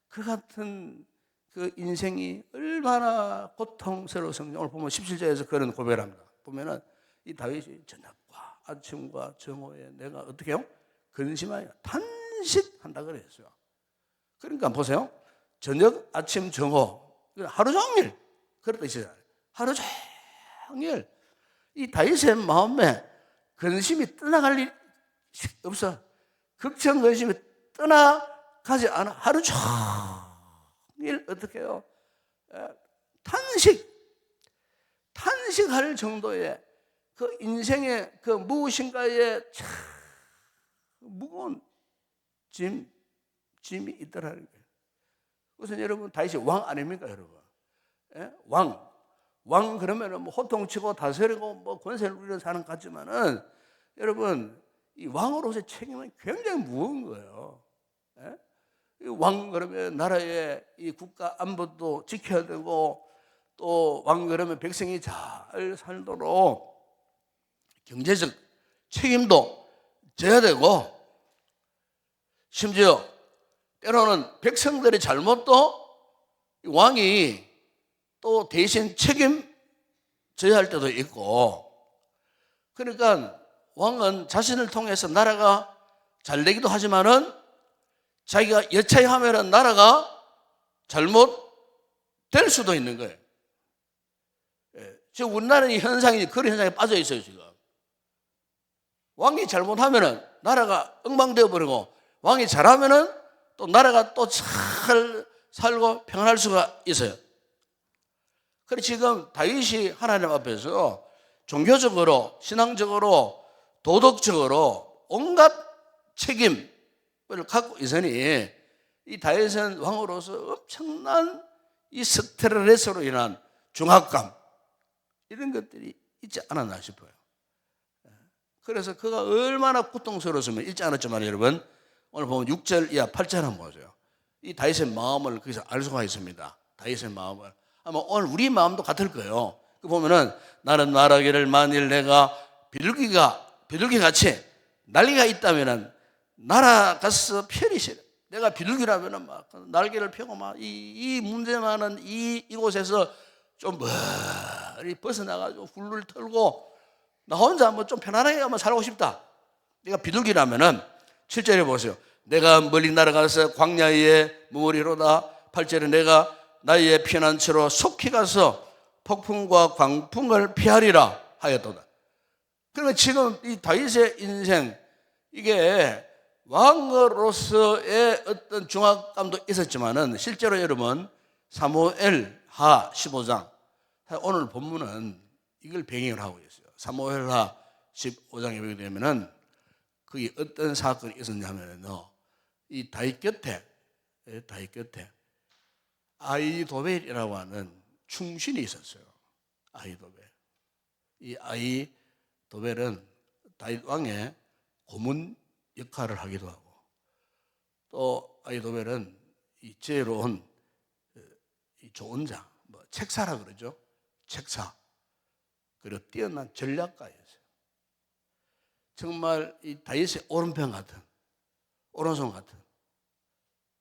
그 같은 그 인생이 얼마나 고통스러웠는지 오늘 보면 17절에서 그런 고백을 합니다. 보면은 이 다윗이 저녁과 아침과 정오에 내가 어떻게 해요? 근심하여 탄식한다 그랬어요. 그러니까 보세요. 저녁, 아침, 정오 하루 종일 그랬다 있어요. 하루 종일 이 다윗의 마음에 근심이 떠나갈 일이 없어. 걱정, 근심이 떠나가지 않아. 하루 종일 어떻게 해요? 탄식할 정도의 그 인생의 그 무엇인가에 참 무거운 짐이 있더라는 거예요. 우선 여러분 다윗이 왕 아닙니까, 여러분? 예? 왕 그러면은 뭐 호통치고 다스리고 뭐 권세를 누리는 사람 같지만은 여러분 이 왕으로서의 책임은 굉장히 무거운 거예요. 예? 왕 그러면 나라의 이 국가 안보도 지켜야 되고 또 왕 그러면 백성이 잘 살도록 경제적 책임도 져야 되고 심지어 때로는 백성들의 잘못도 왕이 또 대신 책임져야 할 때도 있고 그러니까 왕은 자신을 통해서 나라가 잘 되기도 하지만은 자기가 여차히 하면은 나라가 잘못될 수도 있는 거예요. 지금 우리나라의 현상이 그런 현상에 빠져 있어요, 지금. 왕이 잘못하면은 나라가 엉망되어 버리고 왕이 잘하면은 또 나라가 또 잘 살고 평안할 수가 있어요. 그래서 지금 다윗이 하나님 앞에서 종교적으로, 신앙적으로, 도덕적으로 온갖 책임을 갖고 있으니 이 다윗은 왕으로서 엄청난 이 스트레스로 인한 중압감 이런 것들이 있지 않았나 싶어요. 그래서 그가 얼마나 고통스러웠으면 있지 않았지만 여러분 오늘 보면 6절 이하 8절 한번 보세요. 이 다윗의 마음을 거기서 알 수가 있습니다. 다윗의 마음을. 아마 오늘 우리 마음도 같을 거예요. 그 보면은 나는 말하기를 만일 내가 비둘기같이 날개가 있다면은 날아가서 편히 싫어. 내가 비둘기라면은 막 날개를 펴고 막 이 문제 많은 이곳에서 좀 멀리 벗어나가지고 훌훌 털고 나 혼자 한번 좀 편안하게 한번 살고 싶다. 내가 비둘기라면은 7절에 보세요. 내가 멀리 날아가서 광야에 머무리로다. 8절에 내가 나의 피난처로 속히 가서 폭풍과 광풍을 피하리라 하였도다. 그러니까 지금 이 다윗의 인생 이게 왕으로서의 어떤 중압감도 있었지만은 실제로 여러분 사무엘하 15장 오늘 본문은 이걸 배경으로 하고 있어요. 사무엘하 15장에 보게 되면은 그게 어떤 사건이 있었냐면요. 이 다윗 곁에 아히도벨이라고 하는 충신이 있었어요. 아히도벨. 이 아히도벨은 다윗 왕의 고문 역할을 하기도 하고 또 아히도벨은 이 지혜로운 이 좋은 자, 뭐 책사라 그러죠. 책사. 그리고 뛰어난 전략가였어요. 정말 이 다윗의 오른편 같은 오른손 같은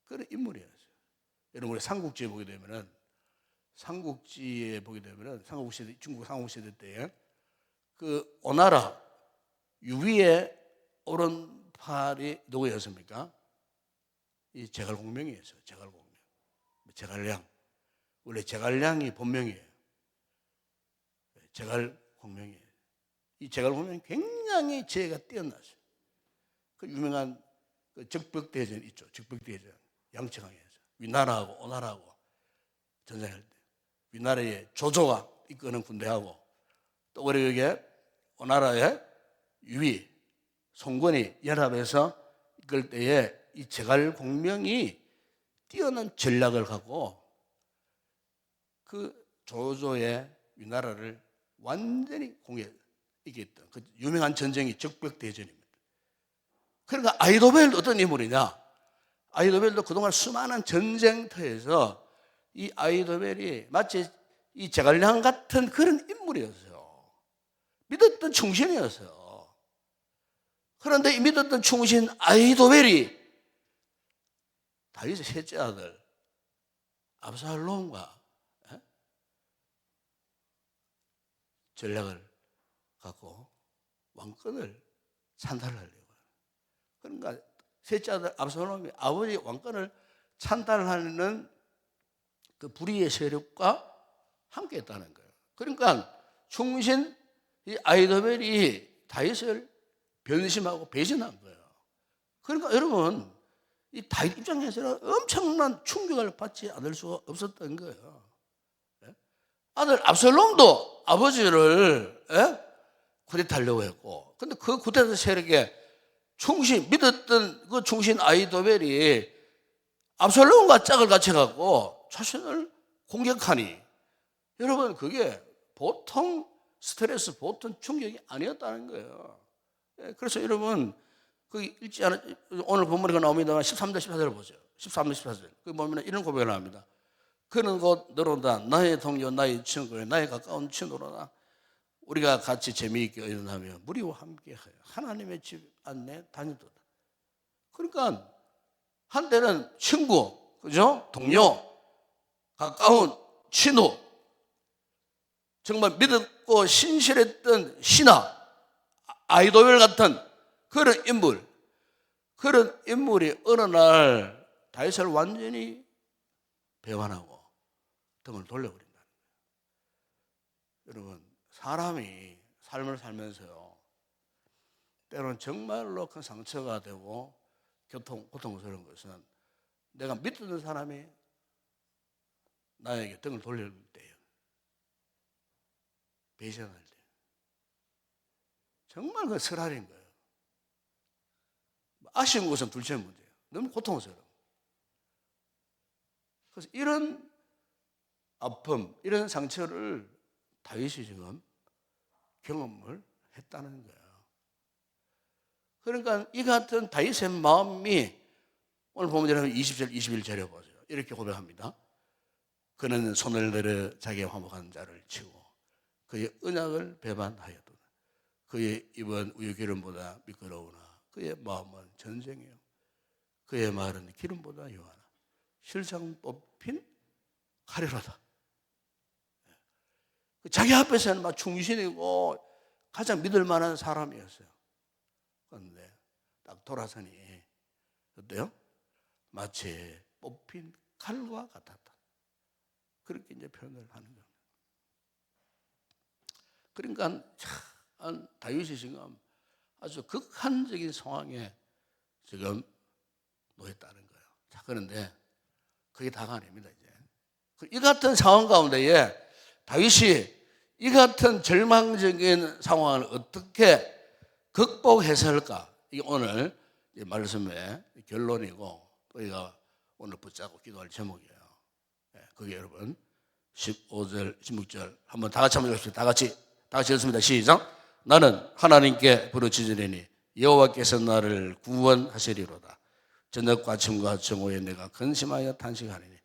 그런 인물이었어요. 여러분 우리 삼국지에 보게 되면은 중국 삼국시대 때 그 오나라 유비의 오른팔이 누구였습니까? 이 제갈공명이었어요. 제갈량. 원래 제갈량이 본명이에요. 제갈공명이에요. 이 제갈공명이 굉장히 지혜가 뛰어났어요. 그 유명한 그 적벽대전 있죠. 적벽대전 양치강에서 위나라하고 오나라하고 전쟁할 때 위나라의 조조가 이끄는 군대하고 또 우리 여기에 오나라의 유비 송건이 연합해서 이끌 때에 이 제갈공명이 뛰어난 전략을 갖고 그 조조의 위나라를 완전히 이겼던 그 유명한 전쟁이 적벽대전입니다. 그러니까 아히도벨도 어떤 인물이냐? 아히도벨도 그동안 수많은 전쟁터에서 이 아히도벨이 마치 이 제갈량 같은 그런 인물이었어요. 믿었던 충신이었어요. 그런데 이 믿었던 충신 아히도벨이 다윗의 셋째 아들 압살롬과 전략을 갖고 왕권을 찬탈하려고. 그러니까 셋째 아들 압살롬이 아버지 왕권을 찬탈하는 그 불의의 세력과 함께했다는 거예요. 그러니까 충신 이 아히도벨이 다윗을 변심하고 배신한 거예요. 그러니까 여러분 이 다윗 입장에서는 엄청난 충격을 받지 않을 수가 없었던 거예요. 아들 압살롬도 아버지를 쿠데타하려고 했고, 근데 그 쿠데타 세력에 믿었던 그 충신 아히도벨이 압살롬과 짝을 같이갖고 자신을 공격하니, 여러분 그게 보통 스트레스, 보통 충격이 아니었다는 거예요. 그래서 여러분 그 읽지 않은 오늘 본문에 나옵니다만 13절 14절을 보세요. 13절 14절 그 보면 이런 고백을 합니다. 그는 곧 너로다 나의 동료 나의 친구 나의 가까운 친구로다 우리가 같이 재미있게 의논하며 무리와 함께하여 하나님의 집 안에 다니도다. 그러니까 한때는 친구, 그죠? 동료, 가까운 친구, 정말 믿었고 신실했던 신하 아히도벨 같은 그런 인물이 어느 날 다윗을 완전히 배반하고 등을 돌려버린다는 거예요. 여러분 사람이 삶을 살면서요 때로는 정말로 큰 상처가 되고 고통스러운 것은 내가 믿던 사람이 나에게 등을 돌릴 때예요. 배신할 때 정말 그 설할인 거예요. 아쉬운 것은 둘째 문제예요. 너무 고통스러워. 그래서 이런 아픔, 이런 상처를 다윗이 지금 경험을 했다는 거예요. 그러니까 이 같은 다윗의 마음이 오늘 보면 20절, 21절에 보세요. 이렇게 고백합니다. 그는 손을 들어 자기의 화목한 자를 치고 그의 언약을 배반하였도다. 그의 입은 우유기름보다 미끄러우나 그의 마음은 전쟁이요 그의 말은 기름보다 요하나 실상 뽑힌 칼이로다. 자기 앞에서는 막 충신이고 가장 믿을 만한 사람이었어요. 그런데 딱 돌아서니 어때요? 마치 뽑힌 칼과 같았다. 그렇게 이제 표현을 하는 겁니다. 그러니까 다윗이 지금 아주 극한적인 상황에 지금 놓였다는 거예요. 자, 그런데 그게 다가 아닙니다, 이제. 이 같은 상황 가운데에 다윗이 이 같은 절망적인 상황을 어떻게 극복해서 할까? 이게 오늘 말씀의 결론이고, 우리가 오늘 붙잡고 기도할 제목이에요. 그게 여러분, 15절, 16절. 한번 다 같이 한번 읽읍시다. 다 같이 읽습니다. 시작. 나는 하나님께 부르짖으리니 여호와께서 나를 구원하시리로다. 저녁과 아침과 정오에 내가 근심하여 탄식하리니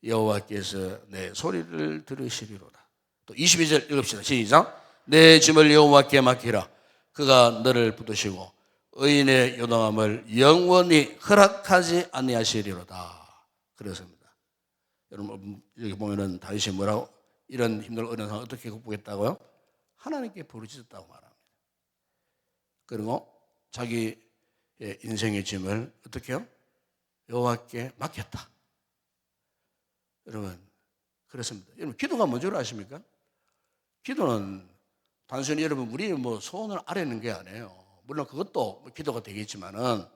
여호와께서 내 소리를 들으시리로다. 또 22절 읽읍시다. 시작. 내 짐을 여호와께 맡기라. 그가 너를 붙드시고 의인의 요동함을 영원히 허락하지 아니하시리로다. 그렇습니다. 여러분 여기 보면은 다윗이 뭐라고 이런 힘든 어려운 상황을 어떻게 극복했다고요? 하나님께 부르짖었다고 말합니다. 그리고 자기 인생의 짐을 어떻게 해요? 여호와께 맡겼다. 여러분 그렇습니다. 여러분 기도가 뭔 줄 아십니까? 기도는 단순히 여러분 우리 뭐 소원을 아뢰는 게 아니에요. 물론 그것도 기도가 되겠지만은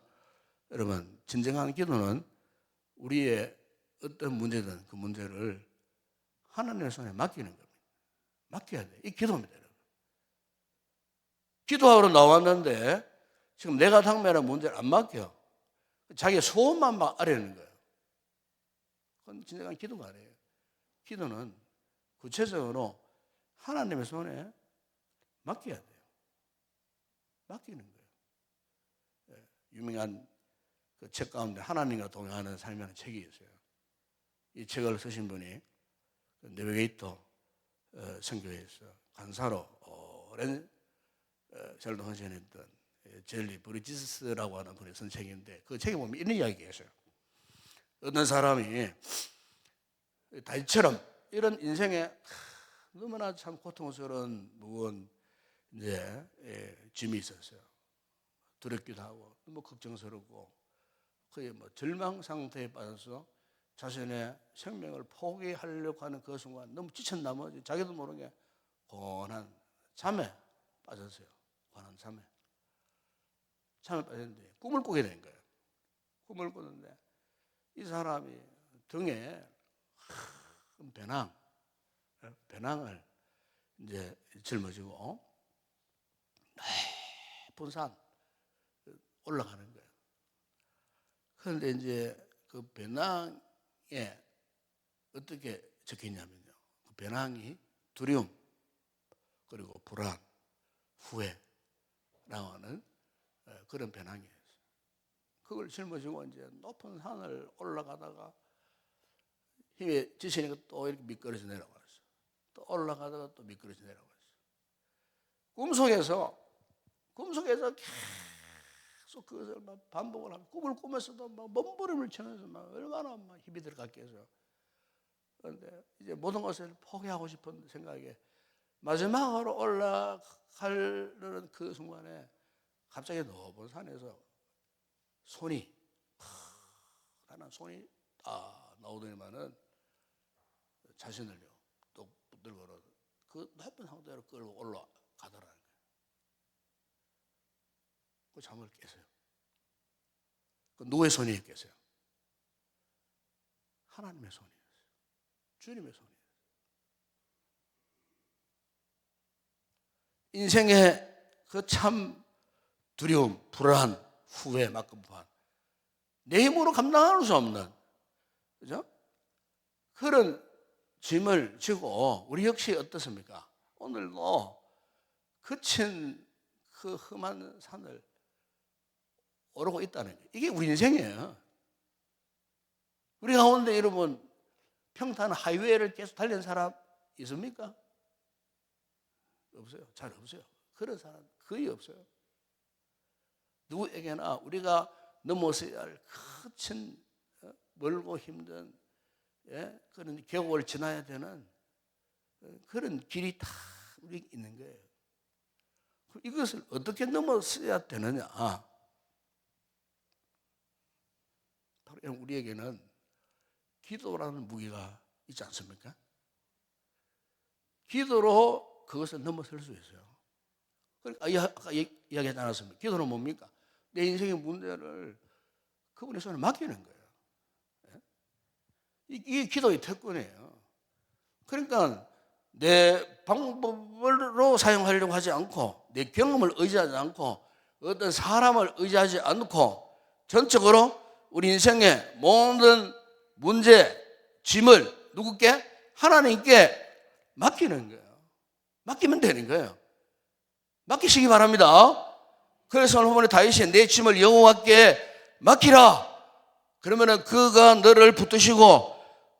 여러분 진정한 기도는 우리의 어떤 문제든 그 문제를 하나님의 손에 맡기는 겁니다. 맡겨야 돼. 이 기도입니다. 여러분. 기도하러 나왔는데 지금 내가 당면한 문제를 안 맡겨. 자기 소원만 막 아뢰는 거예요. 그건 진정한 기도가 아니에요. 기도는 구체적으로 하나님의 손에 맡겨야 돼요. 맡기는 거예요. 유명한 그 책 가운데 하나님과 동행하는 삶이라는 책이 있어요. 이 책을 쓰신 분이 내비게이터 선교회에서 간사로 오랜 전도 헌신했던 젤리 브리지스라고 하는 분이 쓴 책인데, 그 책에 보면 이런 이야기가 있어요. 어떤 사람이 다윗처럼 이런 인생에 너무나 참 고통스러운 무거운 짐이 있었어요. 두렵기도 하고 너무 걱정스럽고 거의 뭐 절망 상태에 빠져서 자신의 생명을 포기하려고 하는 그 순간 너무 지친 나머지 자기도 모르게 고난 잠에 빠졌어요. 고난 잠에 빠졌는데 꿈을 꾸게 된 거예요. 꿈을 꾸는데 이 사람이 등에 큰 배낭을 이제 짊어지고 높은 산 올라가는 거예요. 그런데 이제 그 배낭에 어떻게 적혀있냐면요, 그 배낭이 두려움 그리고 불안, 후회라고 하는 그런 배낭이에요. 그걸 짊어지고 이제 높은 산을 올라가다가 힘에 지치니까 또 이렇게 미끄러져 내려갔어요. 또 올라가다가 또 미끄러져 내려갔어요. 꿈속에서 계속 그것을 막 반복을 하고, 꿈을 꾸면서도 막 몸부림을 치면서 막 얼마나 막 힘이 들어갔겠어요. 그런데 이제 모든 것을 포기하고 싶은 생각에 마지막으로 올라가려는 그 순간에 갑자기 높은 산에서 하나 손이 딱 나오더니만은 자신을요 또 붙들고 그 높은 상태로 끌고 올라가더라는 거예요. 그 잠을 깨세요. 그 누구의 손이었겠어요? 하나님의 손이었어요. 주님의 손이었어요. 인생의 그 참 두려움, 불안, 후회, 막급한 내 힘으로 감당할 수 없는, 그죠? 그런 짐을 지고 우리 역시 어떻습니까? 오늘도 거친 그 험한 산을 오르고 있다는 거예요. 이게 우리 인생이에요. 우리 가운데 여러분 평탄 하이웨이를 계속 달리는 사람 있습니까? 없어요. 잘 없어요. 그런 사람 거의 없어요. 누구에게나 우리가 넘어서야 할 거친 멀고 힘든 그런 계곡을 지나야 되는 그런 길이 다 우리 있는 거예요. 이것을 어떻게 넘어서야 되느냐? 바로 우리에게는 기도라는 무기가 있지 않습니까? 기도로 그것을 넘어설 수 있어요. 그러니까 아까 이야기하지 않았습니까? 기도는 뭡니까? 내 인생의 문제를 그분의 손에 맡기는 거예요. 이게 기도의 특권이에요. 그러니까 내 방법으로 사용하려고 하지 않고, 내 경험을 의지하지 않고, 어떤 사람을 의지하지 않고, 전적으로 우리 인생의 모든 문제, 짐을 누구께? 하나님께 맡기는 거예요. 맡기면 되는 거예요. 맡기시기 바랍니다. 그래서 오늘 다윗이 내 짐을 여호와께 맡기라. 그러면은 그가 너를 붙드시고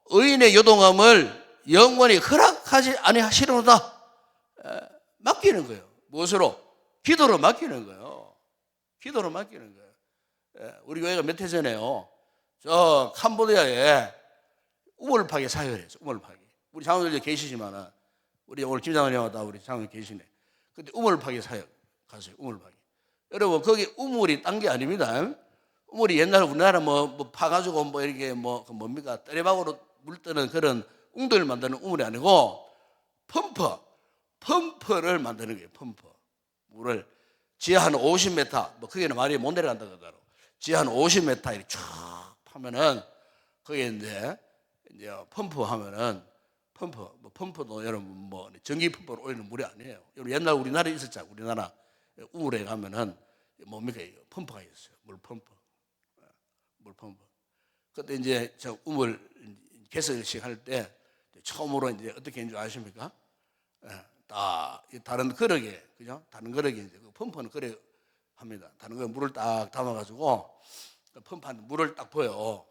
의인의 요동함을 영원히 허락하지 아니하시리로다. 맡기는 거예요. 무엇으로? 기도로 맡기는 거예요. 기도로 맡기는 거예요. 우리 교회가 몇 해 전에요, 저 캄보디아에 우물파기 사역을 했어요. 우물파기. 우리 장로들 계시지만은 우리 오늘 김 장로님 왔다 우리 장로님 계시네. 근데 우물파기 사역 갔어요. 우물파기. 여러분 거기 우물이 딴 게 아닙니다. 우물이 옛날 우리나라 뭐 파가지고 뭐 이렇게 뭐 뭡니까 때레박으로 물 뜨는 그런 웅덩이를 만드는 우물이 아니고 펌프를 만드는 거예요. 펌프. 물을 지하 한 50m, 뭐 그게는 말이 못 내려간다 그러더라고. 지하 한 50m 이렇게 쭉 하면은 거기에 이제 펌프하면은 펌프도 여러분 뭐 전기 펌프로 올리는 물이 아니에요. 옛날 우리나라에 있었잖아요. 우리나라 우물에 가면은 뭡니까 이거 펌프가 있어요. 물 펌프. 그때 이제 저 우물 개설식 할 때 처음으로 이제 어떻게 했는 줄 아십니까? 딱 다른 그릇에, 그죠? 다른 그릇에 이제 그 펌프는 그래 합니다. 다른 거에 물을 딱 담아가지고 그 펌프한테 물을 딱 부어요.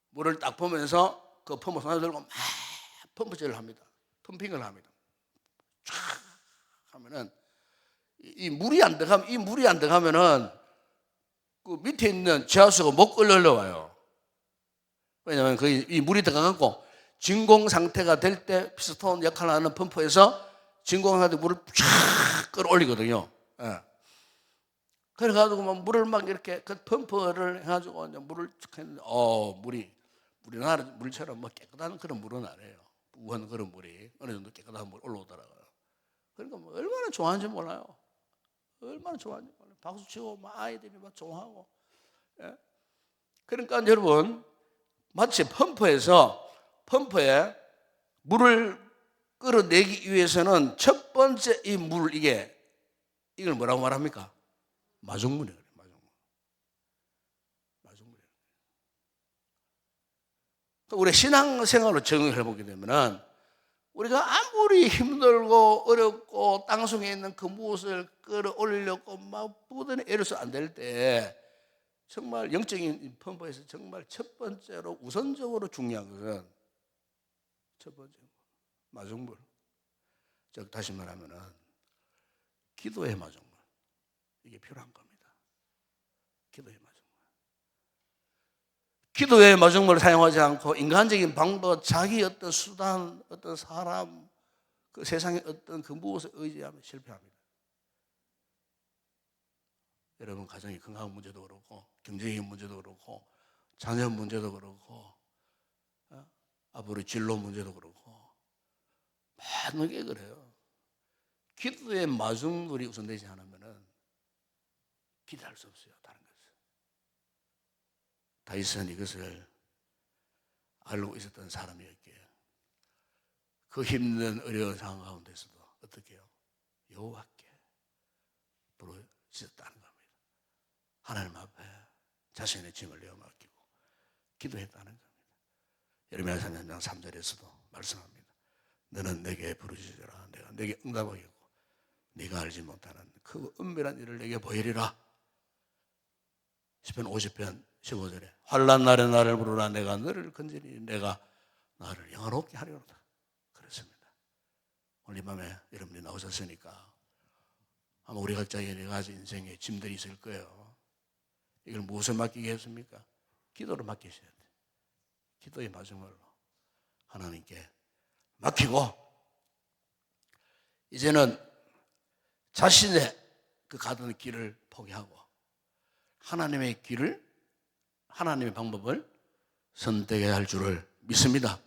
물을 딱 부으면서 그 펌프 손에 들고 막 펌프질을 합니다. 펌핑을 합니다. 쫙 하면은 이 물이 안 들어가면은 그 밑에 있는 지하수가 못 끌려와요. 왜냐하면 이 물이 들어가고 진공 상태가 될 때 피스톤 역할을 하는 펌프에서 진공 상태 물을 쫙 끌어올리거든요. 예. 그래가지고 막 물을 막 이렇게 그 펌프를 해가지고 이제 물을 쭉 했는데 물처럼 뭐 깨끗한 그런 물은 아니에요. 우한 그런 물이 어느 정도 깨끗한 물 올라오더라고요. 그러니까 뭐 얼마나 좋아하는지 몰라요. 얼마나 좋아하는지 몰라요. 박수 치고 막 아이들이 막 좋아하고. 예? 그러니까 여러분 마치 펌프에 물을 끌어내기 위해서는 첫 번째 이 물 이걸 뭐라고 말합니까? 마중물이에요. 마중물이에요. 우리 신앙생활로 적용해 보게 되면은 우리가 아무리 힘들고 어렵고 땅속에 있는 그 무엇을 끌어올리려고 막 부단히 애를 써 안 될 때 정말 영적인 펌프에서 정말 첫 번째로 우선적으로 중요한 것은 첫 번째 마중물. 즉 다시 말하면은 기도의 마중물. 이게 필요한 겁니다. 기도의 마중물. 기도의 마중물을 사용하지 않고 인간적인 방법, 자기 어떤 수단, 어떤 사람, 그 세상의 어떤 그 무엇을 의지하면 실패합니다. 여러분 가정의 건강 문제도 그렇고 경제적인 문제도 그렇고 자녀 문제도 그렇고 앞으로 진로 문제도 그렇고 많은 게 그래요. 기도의 마중물이 우선되지 않으면은 기도할 수 없어요. 다른 것을. 다윗은 이것을 알고 있었던 사람이었기에 그 힘든 어려운 상황 가운데서도 어떻게 해요? 여호와께 부르짖었다는 겁니다. 하나님 앞에 자신의 짐을 내어 맡기고 기도했다는 겁니다. 예레미야 3장 3절에서도 말씀합니다. 너는 내게 부르짖으라. 내가 내게 응답하겠고 네가 알지 못하는 그 은밀한 일을 내게 보이리라. 시편 50편 15절에 환난 날에 나를 부르라. 내가 너를 건지니 내가 나를 영화롭게 하리로다. 그렇습니다. 오늘 이 밤에 여러분이 나오셨으니까 아마 우리 각자의 여러 가지 인생에 짐들이 있을 거예요. 이걸 무엇을 맡기겠습니까? 기도를 맡기셔야 돼요. 기도의 마중물로 하나님께 맡기고 이제는 자신의 그 가던 길을 포기하고 하나님의 길을, 하나님의 방법을 선택해야 할 줄을 믿습니다.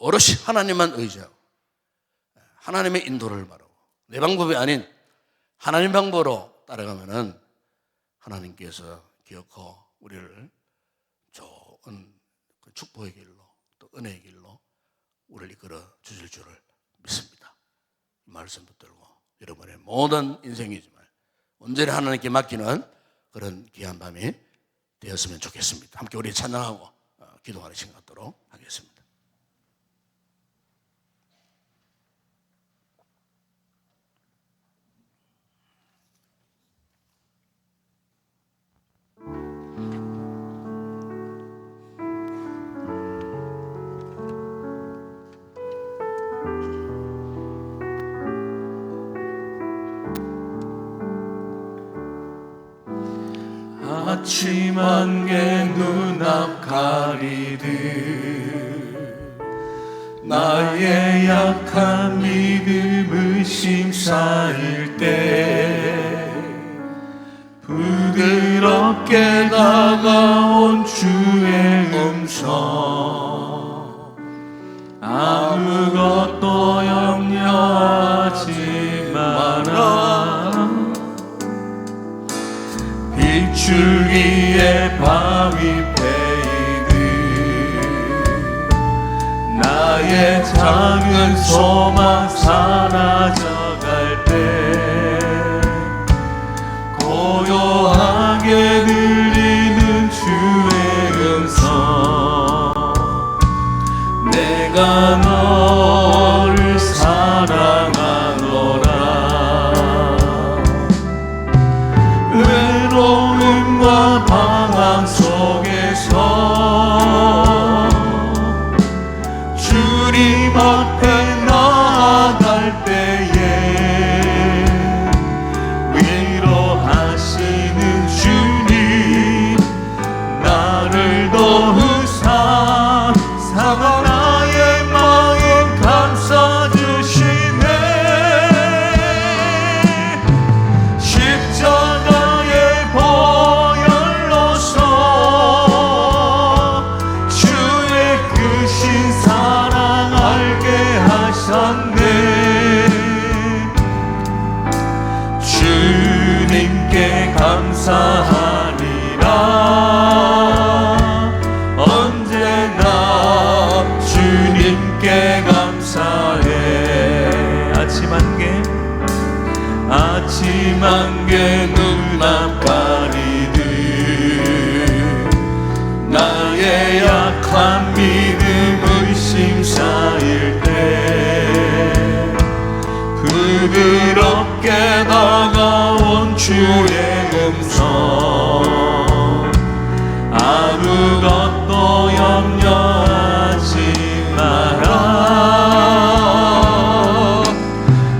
오롯이 하나님만 의지하고 하나님의 인도를 바라고 내 방법이 아닌 하나님 방법으로 따라가면은 하나님께서 기어코 우리를 좋은 그 축복의 길로 또 은혜의 길로 우리를 이끌어 주실 줄을 믿습니다. 이 말씀 붙들고 여러분의 모든 인생이지만 온전히 하나님께 맡기는 그런 귀한 밤이 되었으면 좋겠습니다. 함께 우리 찬양하고 기도하는 시간 갖도록 하겠습니다. 아침 안개 눈앞 가리듯 나의 약한 믿음을 심사일 때 부드럽게 다가온 주의 음성 아무것도 염려하지 마라 줄기에 바위 패이듯 나의 작은 소망 사라져갈 때 고요하게 들리는 주의 음성 앞에 나아갈 때에 위로하시는 주님, 나를 도우사 상한 나의 마음 감싸주시네. 십자가의 보혈로서 주의 크신 사랑 알게 하셨네. 주님께 감사하리라. 언제나 주님께 감사해. 아침 안개 눈앞 가리듯 나의 약한 믿음 의심 쌓일 때 부드럽게 다가온 주의 음성, 아무것도 염려하지 마라.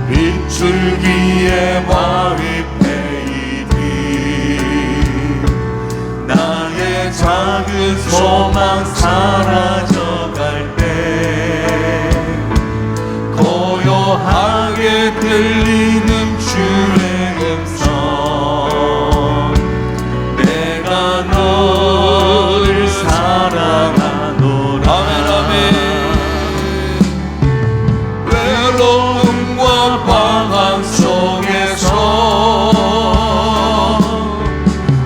빗줄기에 바위 패이듯 나의 작은 소망 사라져갈 때 고요하게 들리는 주의 음성, 내가 너를 사랑하노라. 외로움과 방황 속에서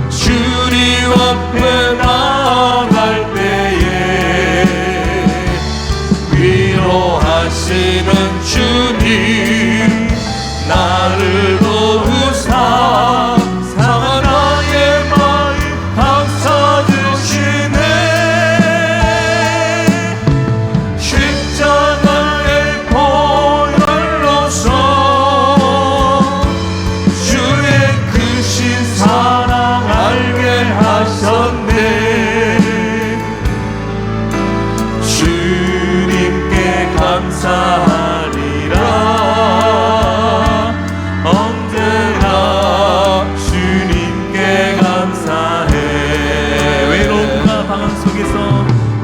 주님 앞에 나아갈 때에 위로하시는 주님, 나를 도우사 상한 나의 마음 감싸주시네. 십자가의 보혈로서 주의 크신 사랑 알게 하셨네. 주님께 감사하리라. 언제나 주님께 감사해.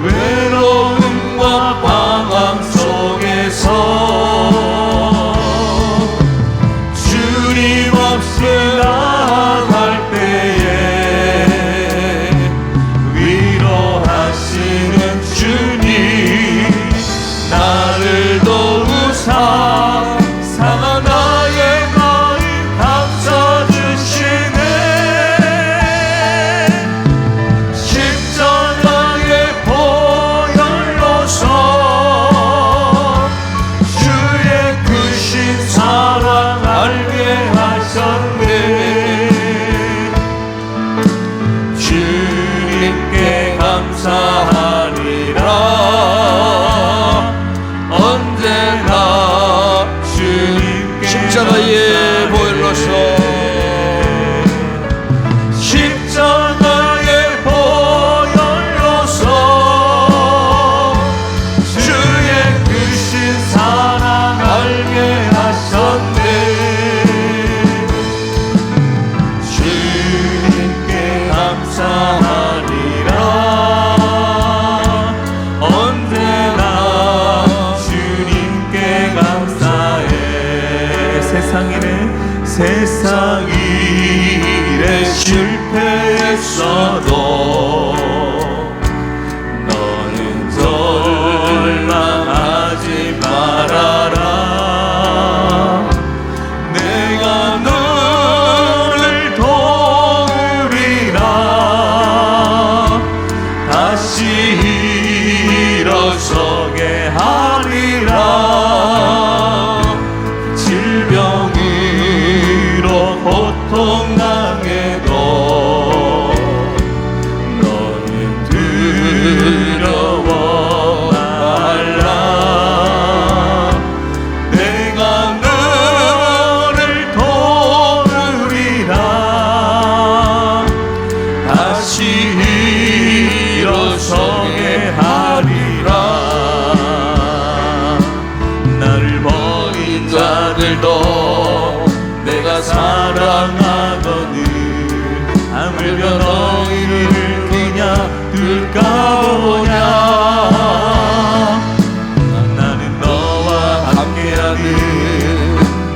외로움과 방황 속에서 주님 없이 나아갈 때에 위로하시는 주님, 나를 도우사 상한 나의 마음 감싸주시네. 십자가의 보혈로서 주의 크신 사랑 알게 하셨네. 주님께 감사하리라. 언제나 주님께 십자가의 보혈로서 십자가의 보혈로서 주의 크신 사랑 알게 하셨네. 주님께 감사하리라. 언제나 주님께 감사해. 세상 일에 실패했어도 너는 절망하지 말아라. 내가 너를 도우리라. 다시 일어서게 하리라. 질병으로 고통당해도 아들도 내가 사랑하거늘 아물며 너희를 그냥 둘까 보냐. 나는 너와 함께하는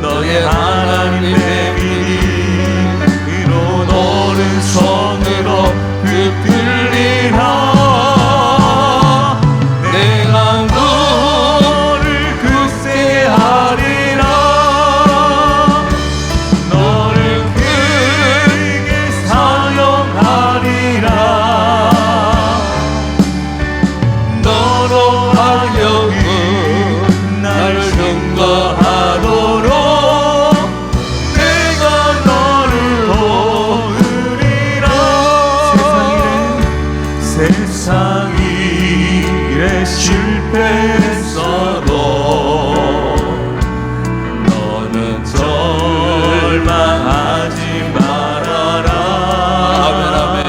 너의 하나님의 비밀로 오른손으로 붙들리라. 내가 너를 굳세게 하리라. 너를 크게 사용하리라. 너로 하여금 나를 증거하도록 내가 너를 도우리라. 세상 일에 실패했어도 너는 절망하지 말아라. 아멘 아멘.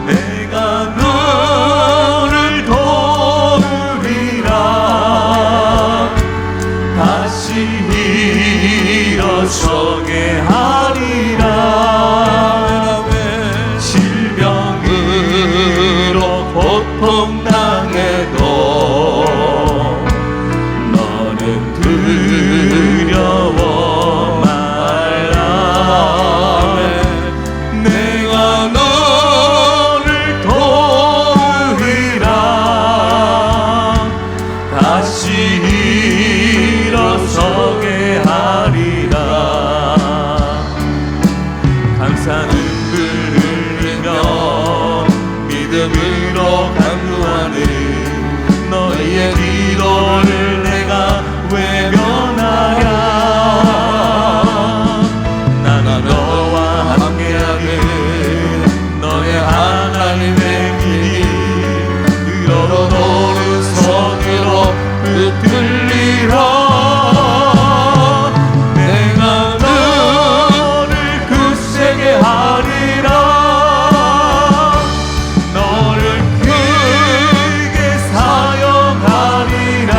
내가 너를 도우리라. 다시 일어서게 하리라. 질병으로 고통당해도 너는 두려워 말라. 내가 너를 도우리라. 다시 일어서게 하리라. 감사는 흘리며 믿음으로 강구하는 너희의 기도를 내가 외면하랴. 나는 너와 함께하는 너의 하나님의 길로 오른손으로 붙들리라. 내가 너를 굳세게 하리라. 너를 크게 사용하리라.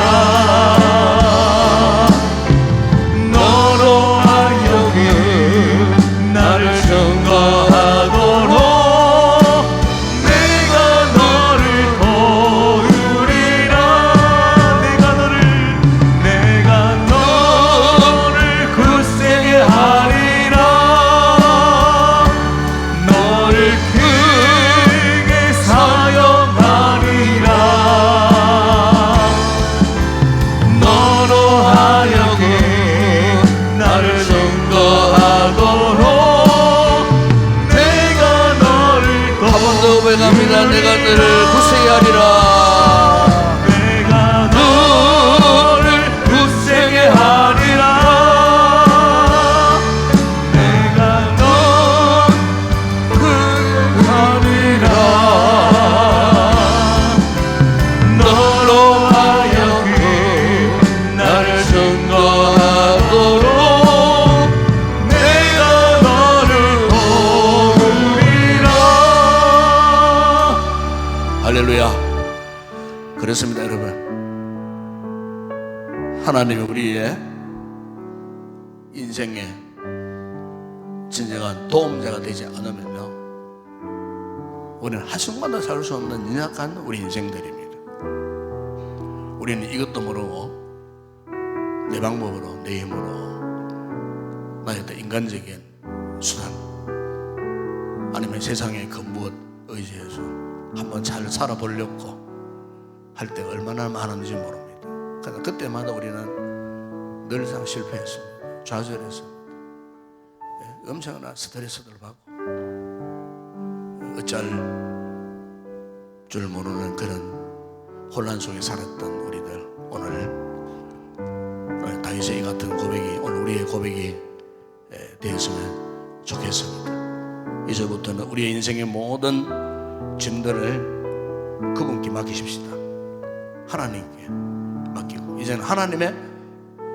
너로 하여금 나를 증거하도록 내가 너를 도우리라. 내가 너를 굳세게 하리라. 너를 크게 사용하리라. 너로 하여금 나를 증거하도록 내가 너를 한 번 더 고백합니다. 내가 너를 굳세게 하리라. 내가 너를 굳세게 하리라. 내가 너를 크게 하리라. 너로 하여금 나를 증거하도록 내가 너를 도우리라. 할렐루야. 그렇습니다 여러분. 하나님이 우리의 인생에 진정한 도움자가 되지 않으면요, 우리는 한순간도 살 수 없는 연약한 우리 인생들입니다. 우리는 이것도 모르고 내 방법으로, 내 힘으로, 나의 어떤 인간적인 수단 아니면 세상의 그 무엇 의지해서 한번 잘 살아보려고 할 때가 얼마나 많은지 모릅니다. 그러나 그때마다 우리는 늘상 실패했습니다. 좌절했습니다. 엄청난 스트레스를 받고 어쩔 줄 모르는 그런 혼란 속에 살았던 우리들, 오늘 다윗의 이 같은 고백이 오늘 우리의 고백이 되었으면 좋겠습니다. 이제부터는 우리의 인생의 모든 짐들을 그분께 맡기십시다. 하나님께 맡기고 이제는 하나님의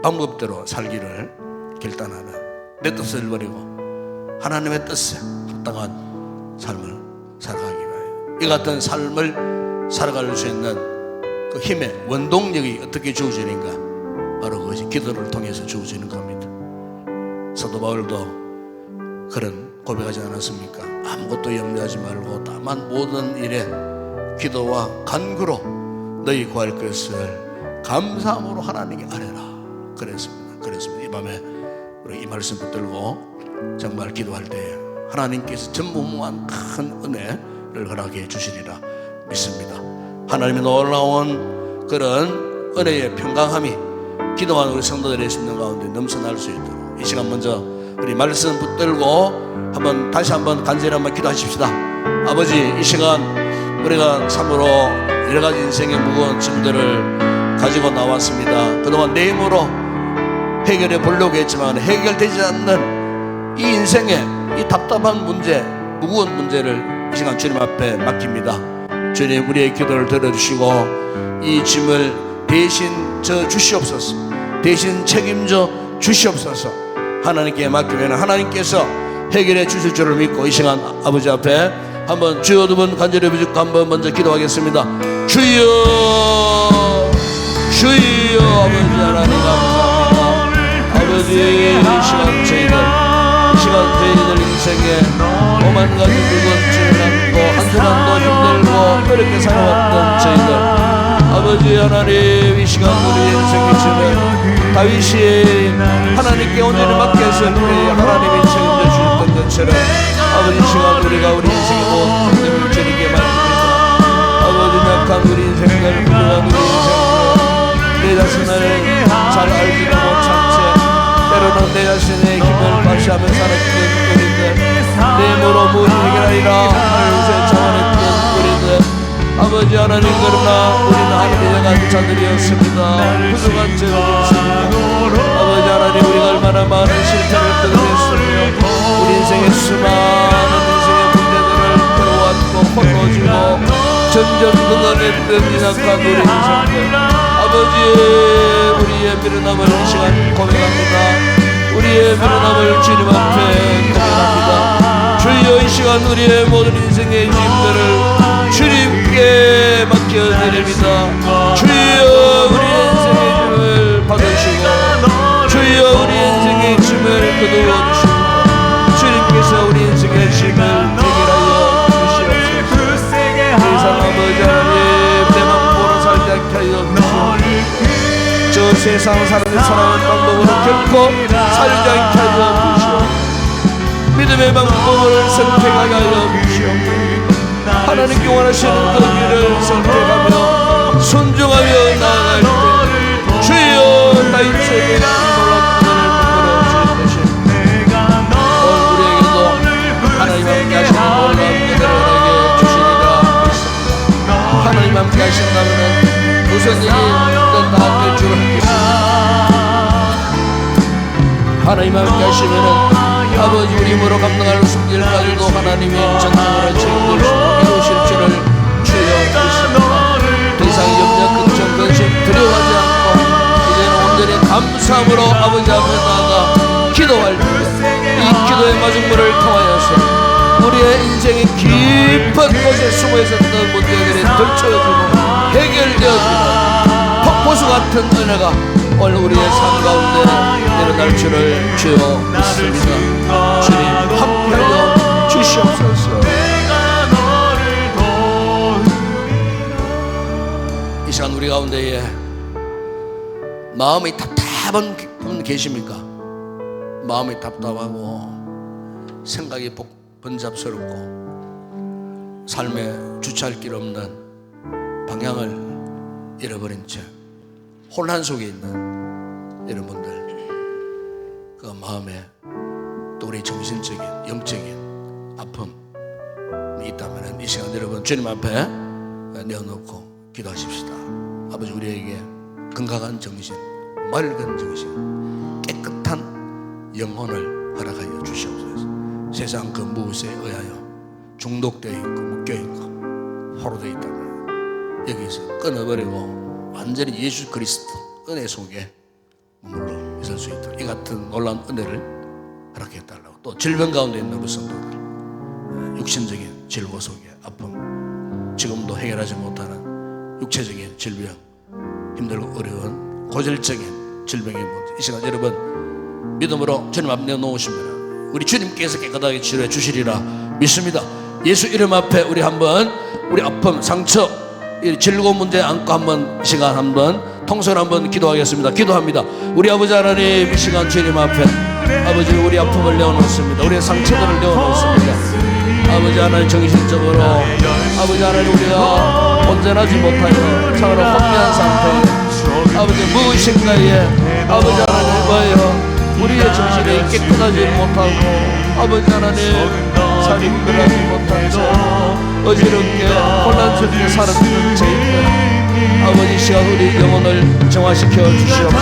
방법대로 살기를 결단하는, 내 뜻을 버리고 하나님의 뜻에 합당한 삶을 살아가기 바랍니다. 이 같은 삶을 살아갈 수 있는 그 힘의 원동력이 어떻게 주어지는가? 바로 그 아버지 기도를 통해서 주어지는 겁니다. 사도 바울도 그런 고백하지 않았습니까? 아무것도 염려하지 말고 다만 모든 일에 기도와 간구로 너희 구할 것을 감사함으로 하나님께 아뢰라 그랬습니다. 이 밤에 우리 이 말씀 붙들고 정말 기도할 때 하나님께서 전무후무한 큰 은혜를 허락해 주시리라 믿습니다. 하나님의 놀라운 그런 은혜의 평강함이 기도하는 우리 성도들의 심령 가운데 넘쳐날 수 있도록 이 시간 먼저 우리 말씀 붙들고 다시 한번 간절히 한번 기도하십시다. 아버지, 이 시간 우리가 참으로 여러 가지 인생의 무거운 짐들을 가지고 나왔습니다. 그동안 내 힘으로 해결해 보려고 했지만 해결되지 않는 이 인생의 이 답답한 문제, 무거운 문제를 이 시간 주님 앞에 맡깁니다. 주님, 우리의 기도를 들어주시고 이 짐을 대신 져 주시옵소서. 대신 책임져 주시옵소서. 하나님께 맡기면 하나님께서 해결해 주실 줄을 믿고 이 시간 아버지 앞에 한번 주여 두 번 간절히 부르짖고 한번 먼저 기도하겠습니다. 주여, 주여. 아버지 하나님 감사합니다. 아버지, 이 시간 저희들 인생에 오만 가지 무거운 안고 한 주간도 힘들고 어렵게 살아왔던 저희들, 아버지 하나님, 이 시간 우리 인생의 짐을 다윗이 하나님께 온전히 맡겼을 때 하나님이 책임져 주셨던 것처럼 아버지, 이 시간 우리가 우리 인생의 모든 짐을 주님께 맡깁니다. 아버지, 약한 우리 인생들, 부족한 우리 인생들, 내 자신을 잘 알지도 못한 채 때로는 내 자신의 힘을 과시하며 살았던 우리들, 내 힘으로 무엇을 해결하리라 하면서 자원했던 우리들, 아버지 하나님, 그러나 우리는 하나님의 약한 자들이었습니다. 부족한 자들이었습니다. 아버지 하나님, 우리가 얼마나 많은 실패를 끊어냈으며 우리 인생의 수많은 인생의 문제들을 끌어왔고 홀로 주고 점점 끊어냈던 약한 우리 인생들, 아버지, 우리의 미련함을 이 시간 고백합니다. 우리의 미련함을 주님 앞에 고백합니다. 주여, 이 시간 우리의 모든 인생의 짐들을 주님께 맡겨드립니다. 주여, 우리의 인생의 짐을 받으시고 주여, 우리의 인생의 짐을 거두어주시고 주님께서 우리 인생의 짐을 해결하여 주시옵소서. 세상 아버지 하나님, 내 맘대로 살지 않게 하여 주시옵소서. 저 세상 사람의 사랑하는 방법으로 결코 살지 않게 하여 주시옵소서. 믿음의 방법을 선택하게 하여 주시옵소서. 하나님께 원하시는 그 길을 선택하며 순종하며 나아갈 때 주여, 다윗에게 놀라운 은혜를 베풀어 주신 대신 우리에게도 하나님 함께 하시는 놀라운 은혜를 내게 주시리라 믿습니다. 하나님 함께 하신다면 무슨 일이 있든 다 될 줄을 믿습니다. 하나님 함께 하시면은 아버지, 우리 힘으로 감당할 숨길까지도 하나님이 전능으로 책임지시고 이루실 줄을 주여 믿습니다. 더 이상 염려, 걱정, 근심 두려워하지 않고 이제는 온전히 감사함으로 아버지 앞에 나아가 기도할 때 이 기도의 마중물을 통하여서 우리의 인생의 깊은 곳에 숨어 있었던 문제들이 들춰지고 해결되어지는 폭포수 같은 은혜가 오늘 우리의 삶 가운데 일어날 줄을 주여 믿습니다. 주님, 함께하여 주시옵소서. 이 시간 우리 가운데에 마음이 답답한 분 계십니까? 마음이 답답하고 생각이 번잡스럽고 삶에 주체할 길 없는 방향을 잃어버린 채 혼란 속에 있는 여러분들, 그 마음에 또 우리 정신적인 영적인 아픔이 있다면 이 시간 여러분 주님 앞에 내어놓고 기도하십시다. 아버지, 우리에게 건강한 정신, 맑은 정신, 깨끗한 영혼을 허락하여 주시옵소서. 세상 그 무엇에 의하여 중독되어 있고 묶여있고 포로되어 있다면 여기서 끊어버리고 완전히 예수 그리스도 은혜 속에 머물러 있을 수 있도록 이 같은 놀라운 은혜를 허락해달라고, 또 질병 가운데 있는 우리 성도들, 육신적인 질고 속에 아픔, 지금도 해결하지 못하는 육체적인 질병, 힘들고 어려운 고질적인 질병의 문제, 이 시간 여러분 믿음으로 주님 앞에 내놓으시면 우리 주님께서 깨끗하게 치료해 주시리라 믿습니다. 예수 이름 앞에 우리 한번 우리 아픔, 상처, 이 즐거운 문제 안고 한번 이 시간 한번 통성을 한번 기도하겠습니다. 기도합니다. 우리 아버지 하나님, 이 시간 주님 앞에 아버지 우리 아픔을 내어놓습니다. 우리의 상처들을 내어놓습니다. 아버지 하나님, 정신적으로 아버지 하나님 우리가 온전하지 못하여 참으로 혼미한 상태에 아버지 무의식가에 아버지 하나님 뭐예요, 우리의 정신이 깨끗하지 못하고 아버지 하나님 삶이 끝나지 못한 채 어지럽게 혼란스럽게 살아가는 죄인들 아버지 시간 우리 영혼을 정화시켜 주시옵소서.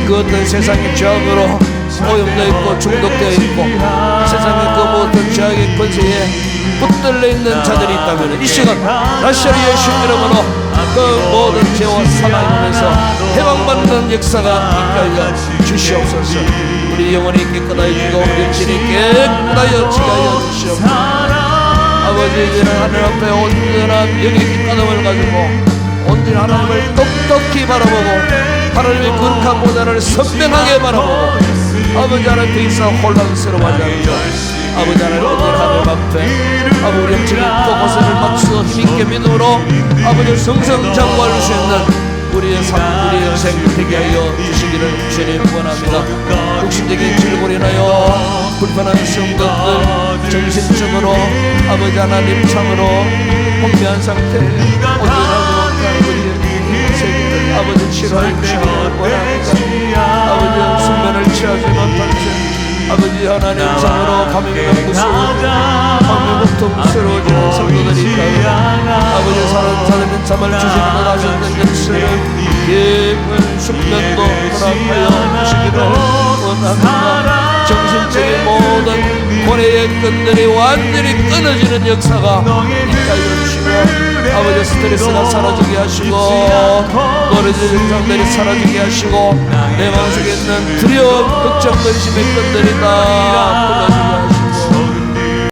그 어떤 세상의 죄악으로 오염되어 있고 중독되어 있고 세상의 그 모든 죄악의 권세에 붙들려 있는 자들이 있다면 이 시간 다시 예수 이름으로 그 모든 죄와 사망에서 해방받는 역사가 있게 하여 주시옵소서. 우리 영혼이 깨끗하여지고 영신이 깨끗하여 지게 하여 주시옵소서. 아버지 이제는 하늘 앞에 온전한 영의 깨끗함을 가지고 온전히 하나님을 똑똑히 바라보고 하나님의 거룩한 보좌를 선명하게 바라보고 아버지 하나님 더 이상 혼란스러워하지 않고 아버지 하나님 온전히 하늘 앞에 아버지 우리 영적인 곳곳을 맞추어 힘있게 믿음으로 아버지 성성장구할 수 있는 우리의 삶, 우리의 인생 되게 하여 주시기를 주님 원합니다. 육신적인 질고로 인하여 불편한 성도들 정신적으로 아버지 하나님 참으로 혼미한 상태에 온전하지 못한 우리의 인생을 아버지 치료해 주시기를 원합니다. 아버지 숙면을 취하지 못한 채 아버지 하나님 참으로 감염이 무서워지고 감염이 고통스러워지는 성도들이 있다면 아버지 사람의 잠을 주시는 것 하셨던 역사를 깊은 숙면도 허락하여 주시기를 원합니다. 정신적인 모든 고뇌의 끈들이 완전히 끊어지는 역사가 있게 하여 주시고 아버지 스트레스가 사라지게 하시고 노래질 증상들이 사라지게 하시고 내 마음속에 있는 두려움, 걱정, 근심의 끈들이 다 풀어지게 하시고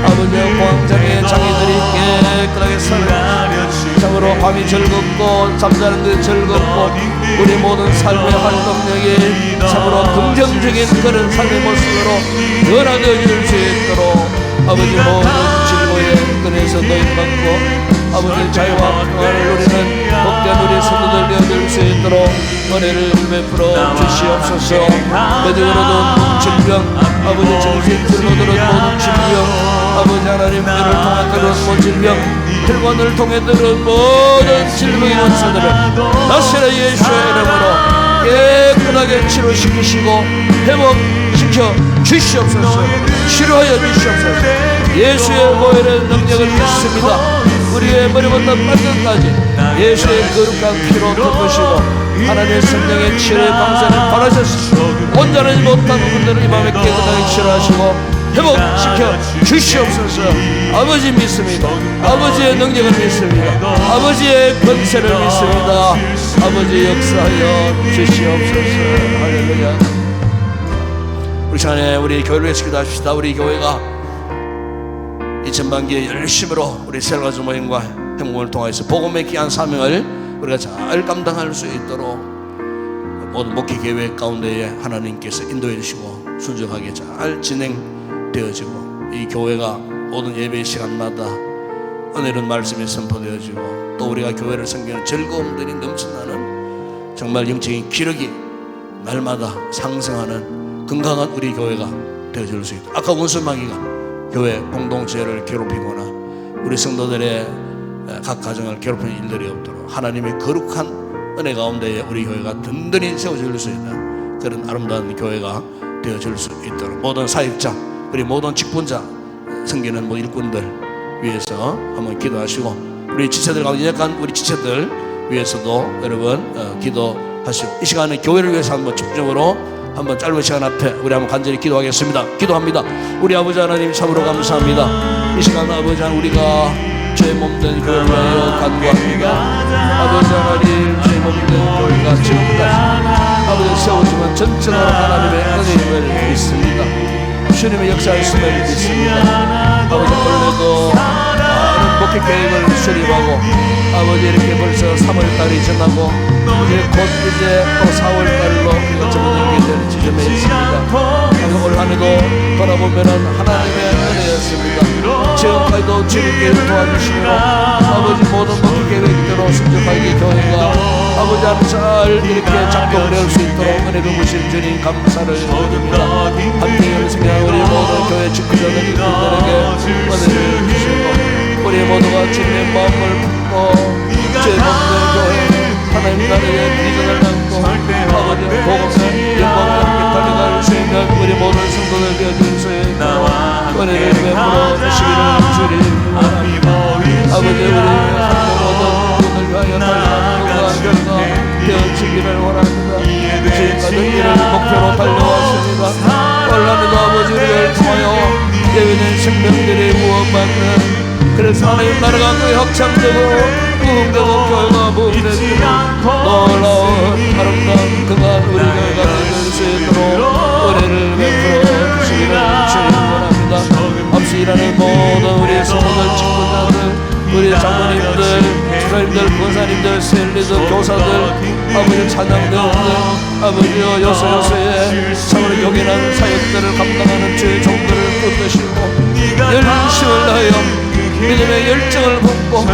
아버지 공황장애 장애들이 깨끗하게 살아주시고 참으로 밤이 즐겁고 잠자는 데 즐겁고 우리 모든 삶의 활동력이 참으로 긍정적인 그런 삶의 모습으로 변화되어질 수 있도록 아버지 모든 질고의 끈에서 노임받고 아버지 자유와 평안을 누리는 복된 우리 성도들 되어질 수 있도록 은혜를 베풀어 주시옵소서. medic으로든 질병 아버지 정신줄로들은 모든 질병 아버지 하나님 뼈를 통해 들은 모든 질병 혈관을 통해 들은 모든 질병의 원수들을 나시라 예수의 이름으로 깨끗하게 치료시키시고 회복시켜 주시옵소서. 치료하여 주시옵소서. 예수의 보혈의 능력을 믿습니다. 우리의 머리부터 발끝까지 예수의 거룩한 피로 덮으시고 하나님의 성령의 치료의 방사를 바라셨으시고 온전하지 못한 분들을 이 밤에 깨끗하게 치료하시고 회복시켜 주시옵소서. 아버지 믿습니다. 아버지의 능력을 믿습니다. 아버지의 권세를 믿습니다. 아버지 역사하여 주시옵소서. 할렐루야. 우리 시간에 우리 교회를 위해서 기도합시다. 우리 교회가 이 전반기에 열심으로 우리 셀가즈 모임과 행복을 통해서 복음의 귀한 사명을 우리가 잘 감당할 수 있도록 모든 목회 계획 가운데에 하나님께서 인도해 주시고 순종하게 잘 진행되어지고 이 교회가 모든 예배 시간마다 은혜로운 말씀이 선포되어지고 또 우리가 교회를 섬기는 즐거움들이 넘쳐나는 정말 영적인 기력이 날마다 상승하는 건강한 우리 교회가 되어질 수 있다. 아까 원수마귀가 교회 공동체를 괴롭히거나 우리 성도들의 각 가정을 괴롭히는 일들이 없도록 하나님의 거룩한 은혜 가운데에 우리 교회가 든든히 세워질 수 있는 그런 아름다운 교회가 되어질 수 있도록 모든 사역자 그리고 모든 직분자 섬기는 뭐 일꾼들 위해서 한번 기도하시고 우리 지체들 가운데 약한 우리 지체들 위해서도 여러분 기도하시고 이 시간에 교회를 위해서 한번 집중적으로 한번 짧은 시간 앞에 우리 한번 간절히 기도하겠습니다. 기도합니다. 우리 아버지 하나님 참으로 감사합니다. 이 시간 아버지 하나님 우리가 죄 몸된 교회를 위하여 간구합니다. 아버지 하나님 죄 몸된 교회가 지금까지 아버지 세워지면 전적으로 하나님의 은혜임을 믿습니다. 주님의 역사하심을 믿습니다. 아버지 오늘도 많은 이렇게 계획을 수립하고 아버지 이렇게 벌써 3월달이 지나고 이제 곧 이제 또 4월달로 우리가 접어들게 될 지점에 있습니다. 올 한해도 돌아보면은 하나님의 은혜였습니다. 지금까지도 주님께서 도와주시고 아버지 모든 목표 계획대로 순종하게 교회가 아버지 하나 잘 이렇게 작동을 할 수 있도록 은혜 베푸신 주님 감사를 드립니다. 함께 연습한 우리 모든 교회 직분자들 이들에게 은혜를 주시고 우리 모두가 주님의 마음을 품고 죄 없는 교회 하나님 나라의 비전을 담고 아버지 복음의 영광과 함께 달려갈 수 있는 우리 모든 성도들 되어주세요. 은혜를 베풀어 주시기를 주님 원합니다. 아버지 우리 하나님 모든 분을 위하여 달려가는 교회가 되어지기를 원합니다. 지금까지 이를 목표로 달려왔습니다. 올라면도 아버지 우리를 통하여 예외된 생명들이 구원받는 그래서 하나님 나라가 그 확장되고 부흥되고 교회가 부흥되고 놀라운 아름다운 그간 우리 교회가 될 수 있도록 은혜를 베풀어 주시기를 원합니다. 앞서 일하는 모든 우리 성도들 직분자들 우리 장로님들 주사님들 권사님들 셀리들 교사들 아버지 찬양대원들 아버지여 요소요소에 참으로 요긴한 사역들을 감당하는 주의 종들을 붙드시고 열심을 다하여 믿음의 열정을 품고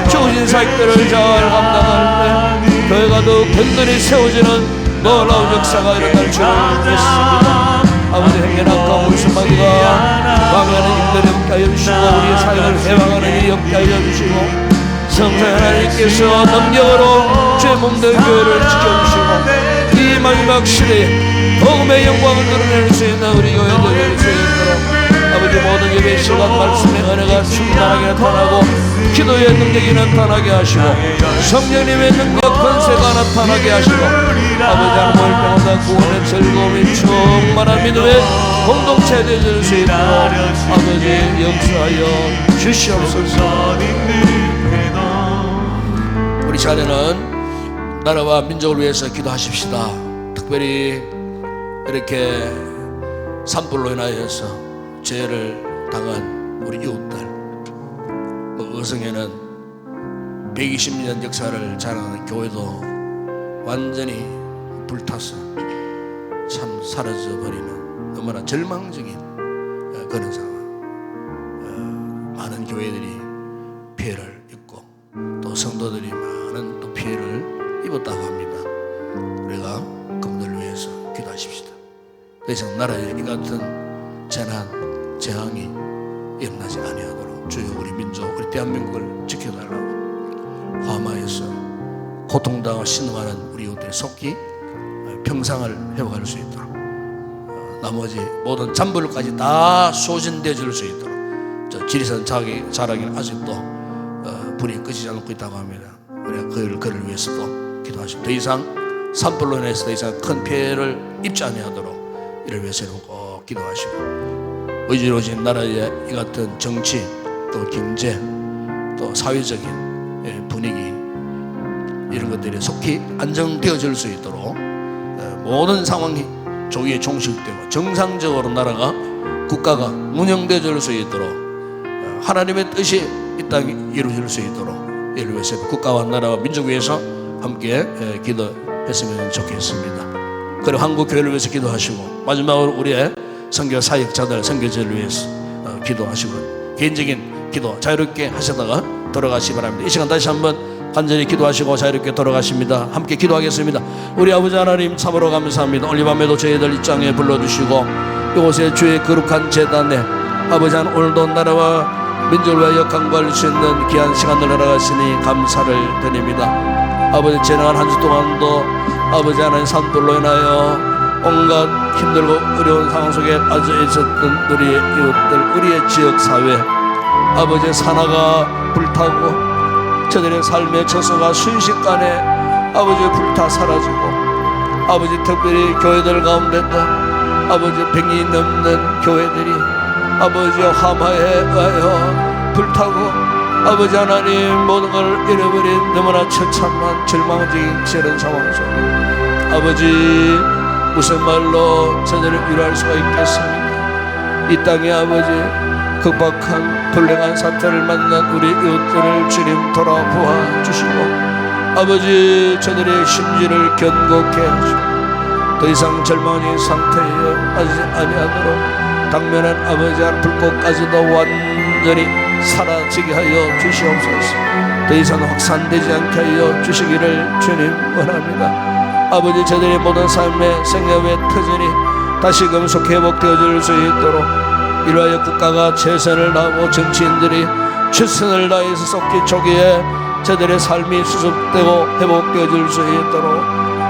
주어진 사역들을 잘 감당할 때 교회가 더욱 든든히 세워지는 놀라운 역사가 일어날 줄을 믿습니다. 아버지 행여나 가문 수마귀가 방해하는 일들을 없게 하여 주시고 우리의 사역을 해방하는 일 없게 하여 주시고 성령 하나님께서 능력으로 죄 몸된 교회를 지켜주시고 이 마지막 시대에 복음의 영광을 드러낼 수 있는 우리 교회들 될 수 있도록 아버지 모든 예배 시간 말씀의 은혜가 충만하게 나타나고 기도의 능력이 나타나게 하시고 성령님의 능력 권세가 나타나게 하시고 아버지 하나님을 평안한 구원의 즐거움이 충만한 믿음의 공동체 되어줄 수 있도록 아버지 역사하여 주시옵소서. 우리 시간에는 나라와 민족을 위해서 기도하십시다. 특별히 이렇게 산불로 인하여서 죄를 당한 우리 이웃들 의성에는 120년 역사를 자랑하는 교회도 완전히 불타서 참 사라져버리는 너무나 절망적인 그런 상황. 많은 교회들이 피해를 입고 또 성도들이 많은 또 피해를 입었다고 합니다. 우리가 그분들을 위해서 기도하십시다. 더 이상 나라에 이 같은 재난 재앙이 일어나지 아니하도록 주여 우리 민족 우리 대한민국을 지켜달라고 화마에서 고통당하고 신음하는 우리 이웃들의 속히 평상을 회복할 수 있도록 나머지 모든 잔불까지 다 소진되어 줄 수 있도록 저 지리산 자락에는 아직도 불이 끄지지 않고 있다고 합니다. 우리가 그를 위해서도 기도하시고 더 이상 산불로 인해서 더 이상 큰 피해를 입지 아니하도록 이를 위해서는 꼭 기도하시고 어지러진 나라의 이 같은 정치 또 경제 또 사회적인 분위기 이런 것들이 속히 안정되어질 수 있도록 모든 상황이 조기에 종식되고 정상적으로 나라가 국가가 운영되어질 수 있도록 하나님의 뜻이 이 땅에 이루어질 수 있도록 이를 위해서 국가와 나라와 민족 위해서 함께 기도했으면 좋겠습니다. 그리고 한국 교회를 위해서 기도하시고 마지막으로 우리의 선교 사역자들 선교제를 위해서 기도하시고 개인적인 기도 자유롭게 하시다가 돌아가시기 바랍니다. 이 시간 다시 한번 간절히 기도하시고 자유롭게 돌아가십니다. 함께 기도하겠습니다. 우리 아버지 하나님 참으로 감사합니다. 오늘 밤에도 저희들 이 장에 불러주시고 이곳에 주의 거룩한 제단에 아버지 하나님 오늘도 나라와 민족을 위하여 강구할 수 있는 귀한 시간을 허락하시니 감사를 드립니다. 아버지 지난 한 주 동안도 아버지 하나님 산불로 인하여 온갖 힘들고 어려운 상황 속에 빠져 있었던 우리의 이웃들 우리의 지역사회 아버지 산하가 불타고 저들의 삶의 처소가 순식간에 아버지 불타 사라지고 아버지 특별히 교회들 가운데도 아버지 100이 넘는 교회들이 아버지 화마에 의하여 불타고 아버지 하나님 모든 걸 잃어버린 너무나 처참한 절망적인 저런 상황 속에 아버지 무슨 말로 저들을 위로할 수가 있겠습니까? 이 땅에 아버지 극박한 불행한 사태를 만난 우리 이웃들을 주님 돌아보아 주시고 아버지 저들의 심지를 견고케 하시고 더 이상 절망의 상태에 빠지지 아니하도록 당면한 아버지의 불꽃까지도 완전히 사라지게 하여 주시옵소서. 더 이상 확산되지 않게 하여 주시기를 주님 원합니다. 아버지 저들의 모든 삶의 생애의 터전이 다시금 속히 회복되어질 수 있도록 이로하여 국가가 최선을 다하고 정치인들이 최선을 다해서 속기 초기에 저들의 삶이 수습되고 회복되어질 수 있도록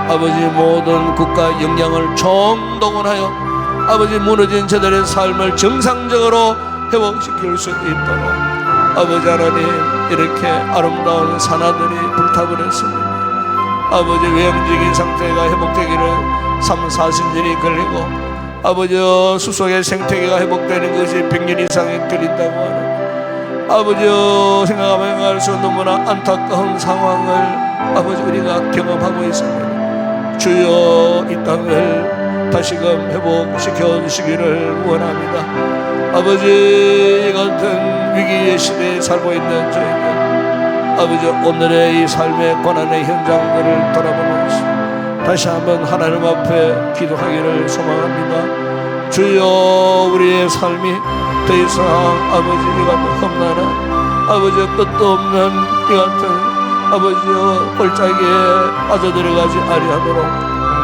아버지 모든 국가 역량을 총동원하여 아버지 무너진 저들의 삶을 정상적으로 회복시킬 수 있도록 아버지 하나님 이렇게 아름다운 산하들이 불타버렸습니다. 아버지 외형적인 상태가 회복되기를 30-40년이 걸리고 아버지 숲속의 생태계가 회복되는 것이 100년 이상이 걸린다고 하는 아버지 생각하면 할수 너무나 안타까운 상황을 아버지 우리가 경험하고 있습니다. 주여 이 땅을 다시금 회복시켜 주시기를 원합니다. 아버지 이 같은 위기의 시대에 살고 있는 저희들 아버지 오늘의 이 삶의 고난의 현장들을 돌아보면서 다시 한번 하나님 앞에 기도하기를 소망합니다. 주여 우리의 삶이 더 이상 아버지 이 같은 험난한 아버지 끝도 없는 이 같은 아버지 골짜기에 빠져들어가지 아니하도록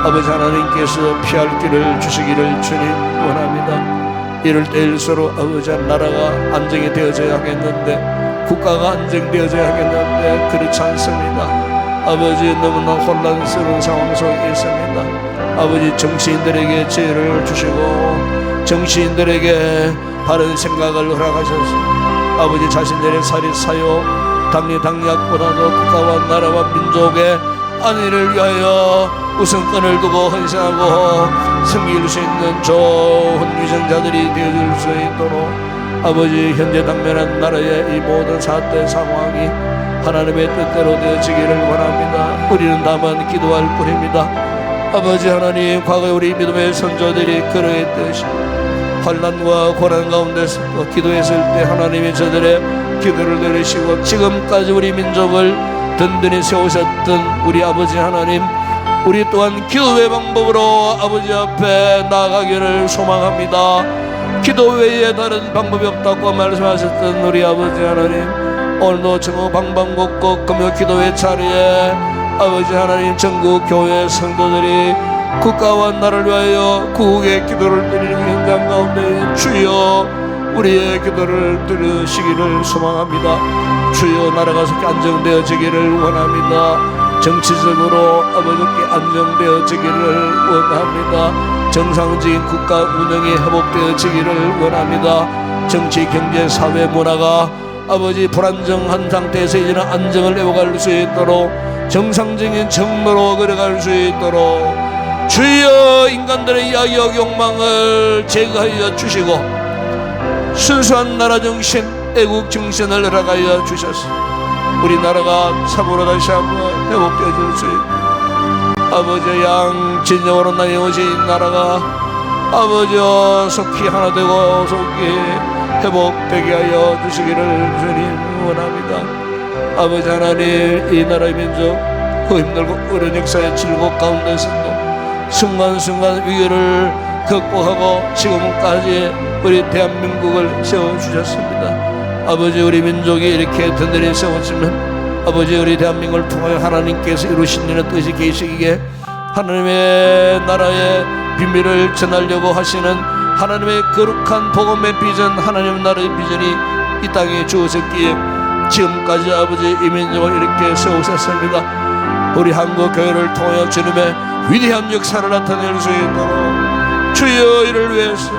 아버지 하나님께서 피할 길을 주시기를 주님 원합니다. 이럴 때일수록 아버지 나라가 안정이 되어져야 하겠는데 국가가 안정되어져야 하겠는데 그렇지 않습니다. 아버지 너무나 혼란스러운 상황 속에 있습니다. 아버지 정치인들에게 지혜를 주시고 정치인들에게 바른 생각을 허락하셔서 아버지 자신들의 살이 사요 당리당략보다도 국가와 나라와 민족의 안위를 위하여 우선권을 두고 헌신하고 섬길 수 있는 좋은 위정자들이 되어줄 수 있도록 아버지 현재 당면한 나라의 이 모든 사태 상황이 하나님의 뜻대로 되어지기를 원합니다. 우리는 다만 기도할 뿐입니다. 아버지 하나님 과거에 우리 믿음의 선조들이 그러했듯이 환난과 고난 가운데서 기도했을 때 하나님이 저들의 기도를 들으시고 지금까지 우리 민족을 든든히 세우셨던 우리 아버지 하나님 우리 또한 기도의 방법으로 아버지 앞에 나아가기를 소망합니다. 기도 외에 다른 방법이 없다고 말씀하셨던 우리 아버지 하나님 오늘도 전국 방방곡곡 금요 기도회 자리에 아버지 하나님 전국 교회 성도들이 국가와 나라를 위하여 구국의 기도를 드리는 현장 가운데 주여 우리의 기도를 들으시기를 소망합니다. 주여 나라가 속히 안정되어지기를 원합니다. 정치적으로 아버지께 안정되어지기를 원합니다. 정상적인 국가 운영이 회복되어지기를 원합니다. 정치, 경제, 사회, 문화가 아버지 불안정한 상태에서 이제는 안정을 회복할 수 있도록 정상적인 정로로 걸어갈 수 있도록 주여 인간들의 야욕 욕망을 제거하여 주시고 순수한 나라 정신, 애국 정신을 허락하여 주셔서 우리나라가 참으로 다시 한번 회복되어질 수 있고 아버지 양 진정으로 나뉘어진 나라가 아버지 속히 하나 되고 속히 회복되게 하여 주시기를 주님 원합니다. 아버지 하나님 이 나라의 민족 그 힘들고 어려운 역사의 질곡 가운데서도 순간순간 위기를 극복하고 지금까지 우리 대한민국을 세워주셨습니다. 아버지 우리 민족이 이렇게 든든히 세워지면 아버지 우리 대한민국을 통하여 하나님께서 이루신 일의 뜻이 계시기에 하나님의 나라의 비밀을 전하려고 하시는 하나님의 거룩한 복음의 비전 하나님의 나라의 비전이 이 땅에 주어졌기에 지금까지 아버지 이 민족을 이렇게 세우셨습니다. 우리 한국 교회를 통하여 주님의 위대한 역사를 나타낼 수 있도록 주여 이를 위해서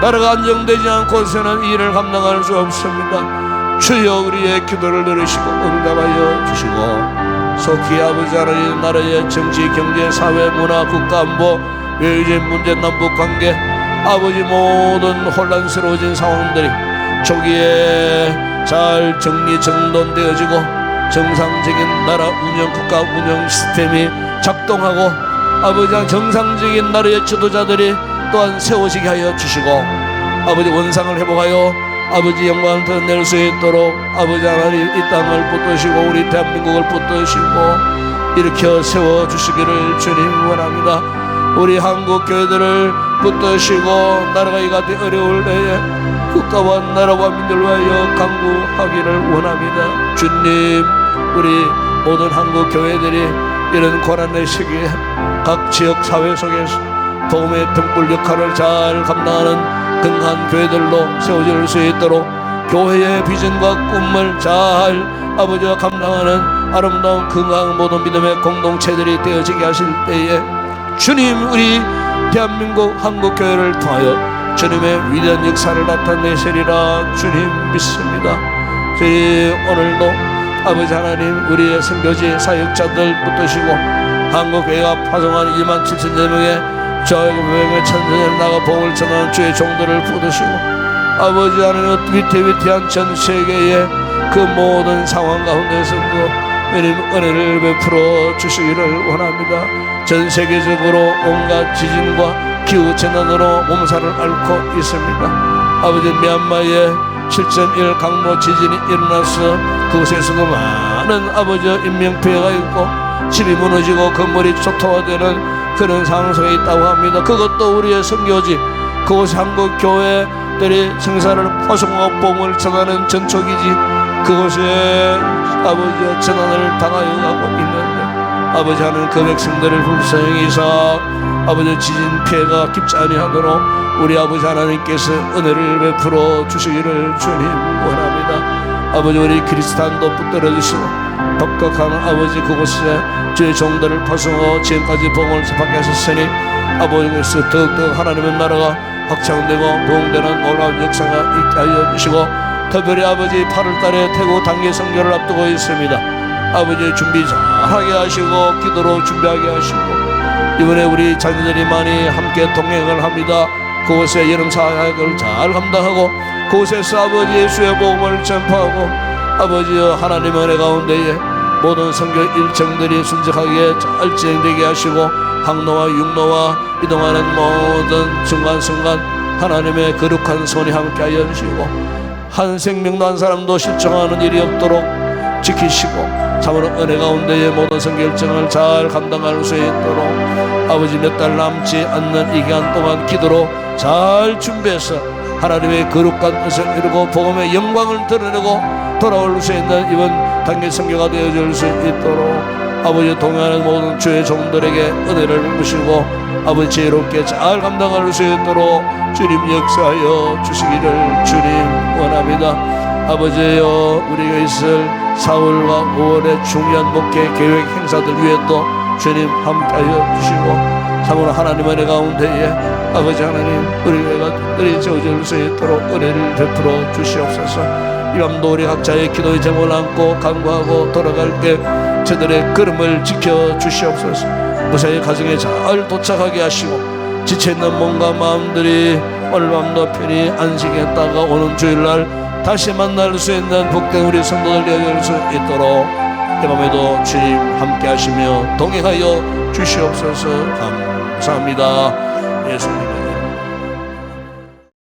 나라가 안정되지 않고서는 이 일을 감당할 수 없습니다. 주여 우리의 기도를 들으시고 응답하여 주시고 속히 아버지 하나님 나라의 정치, 경제, 사회, 문화, 국가 안보, 외교적 문제, 남북관계 아버지 모든 혼란스러워진 상황들이 초기에 잘 정리 정돈되어지고 정상적인 나라 운영, 국가 운영 시스템이 작동하고 아버지 정상적인 나라의 지도자들이 또한 세우시게 하여 주시고 아버지 원상을 회복하여 아버지 영광을 드러낼 수 있도록 아버지 하나님 이 땅을 붙드시고 우리 대한민국을 붙드시고 일으켜 세워주시기를 주님 원합니다. 우리 한국 교회들을 붙드시고 나라가 이같이 어려울 때에 국가와 나라와 민족을 위하여 강구하기를 원합니다. 주님, 우리 모든 한국 교회들이 이런 고난의 시기에 각 지역 사회 속에서 복음의 등불 역할을 잘 감당하는 건강한 교회들로 세워질 수 있도록 교회의 비전과 꿈을 잘 아버지와 감당하는 아름다운 건강한 모든 믿음의 공동체들이 되어지게 하실 때에 주님, 우리 대한민국 한국교회를 통하여 주님의 위대한 역사를 나타내시리라 주님 믿습니다. 저희 오늘도 아버지 하나님 우리의 선교지 사역자들 붙드시고 한국교회가 파송한 2만 7천여 명의 저에게 천천히 나가 복음을 전하는 주의 종들을 붙드시고 아버지 하나님 위태위태한 전 세계의 그 모든 상황 가운데서도 주님 은혜를 베풀어 주시기를 원합니다. 전 세계적으로 온갖 지진과 기후재난으로 몸살을 앓고 있습니다. 아버지 미얀마에 7.1 강로 지진이 일어나서 그곳에서도 많은 아버지 인명피해가 있고 집이 무너지고 건물이 초토화되는 그런 상황 속에 있다고 합니다. 그것도 우리의 선교지 그곳 한국 교회들이 생사를 파송하고 복음을 전하는 전초기지 그곳에 아버지의 전환을 당하여 가고 있는데 아버지 하는 그 백성들을 불쌍히 여기사 아버지 지진 피해가 깊지 아니하도록 우리 아버지 하나님께서 은혜를 베풀어 주시기를 주님 원합니다. 아버지 우리 그리스도인도 붙들어 주시고 독특한 아버지 그곳에 주의 종들을 파송하고 지금까지 복음을 접하게 하셨으니 아버지께서 더욱더 하나님의 나라가 확장되고 부흥되는 놀라운 역사가 있게 하여 주시고 특별히 아버지 8월달에 태국 단기 선교를 앞두고 있습니다. 아버지 준비 잘하게 하시고 기도로 준비하게 하시고 이번에 우리 자녀들이 많이 함께 동행을 합니다. 그곳에 여름 사역을 잘 감당하고 그곳에서 아버지 예수의 복음을 전파하고 아버지 하나님의 은혜 가운데에 모든 선교 일정들이 순적하게 잘 진행되게 하시고 항로와 육로와 이동하는 모든 순간순간 하나님의 거룩한 손이 함께하여 주시고 한 생명도 한 사람도 실종하는 일이 없도록 지키시고 참으로 은혜 가운데에 모든 선교 일정을 잘 감당할 수 있도록 아버지 몇 달 남지 않는 이 기간 동안 기도로 잘 준비해서 하나님의 거룩한 뜻을 이루고 복음의 영광을 드러내고 돌아올 수 있는 이번 단기 선교가 되어질 수 있도록 아버지 동행하는 모든 주의 종들에게 은혜를 베푸시고 아버지 지혜롭게 잘 감당할 수 있도록 주님 역사하여 주시기를 주님 원합니다. 아버지여 우리가 있을 4월과 5월의 중요한 목회 계획 행사들 위에도 주님 함께하여 주시고 참으로 하나님의 은혜 가운데에 아버지 하나님 우리 교회가 세워질 수 있도록 은혜를 베풀어 주시옵소서. 이 밤도 우리 각자의 기도의 제목을 안고 간구하고 돌아갈 때 저들의 걸음을 지켜 주시옵소서. 무사히 가정에 잘 도착하게 하시고 지쳐있는 몸과 마음들이 오늘 밤도 편히 안식했다가 오는 주일날 다시 만날 수 있는 복된 우리 성도들 되어질 수 있도록 이 밤에도 주님 함께 하시며 동행하여 주시옵소서. 감사합니다. 예수님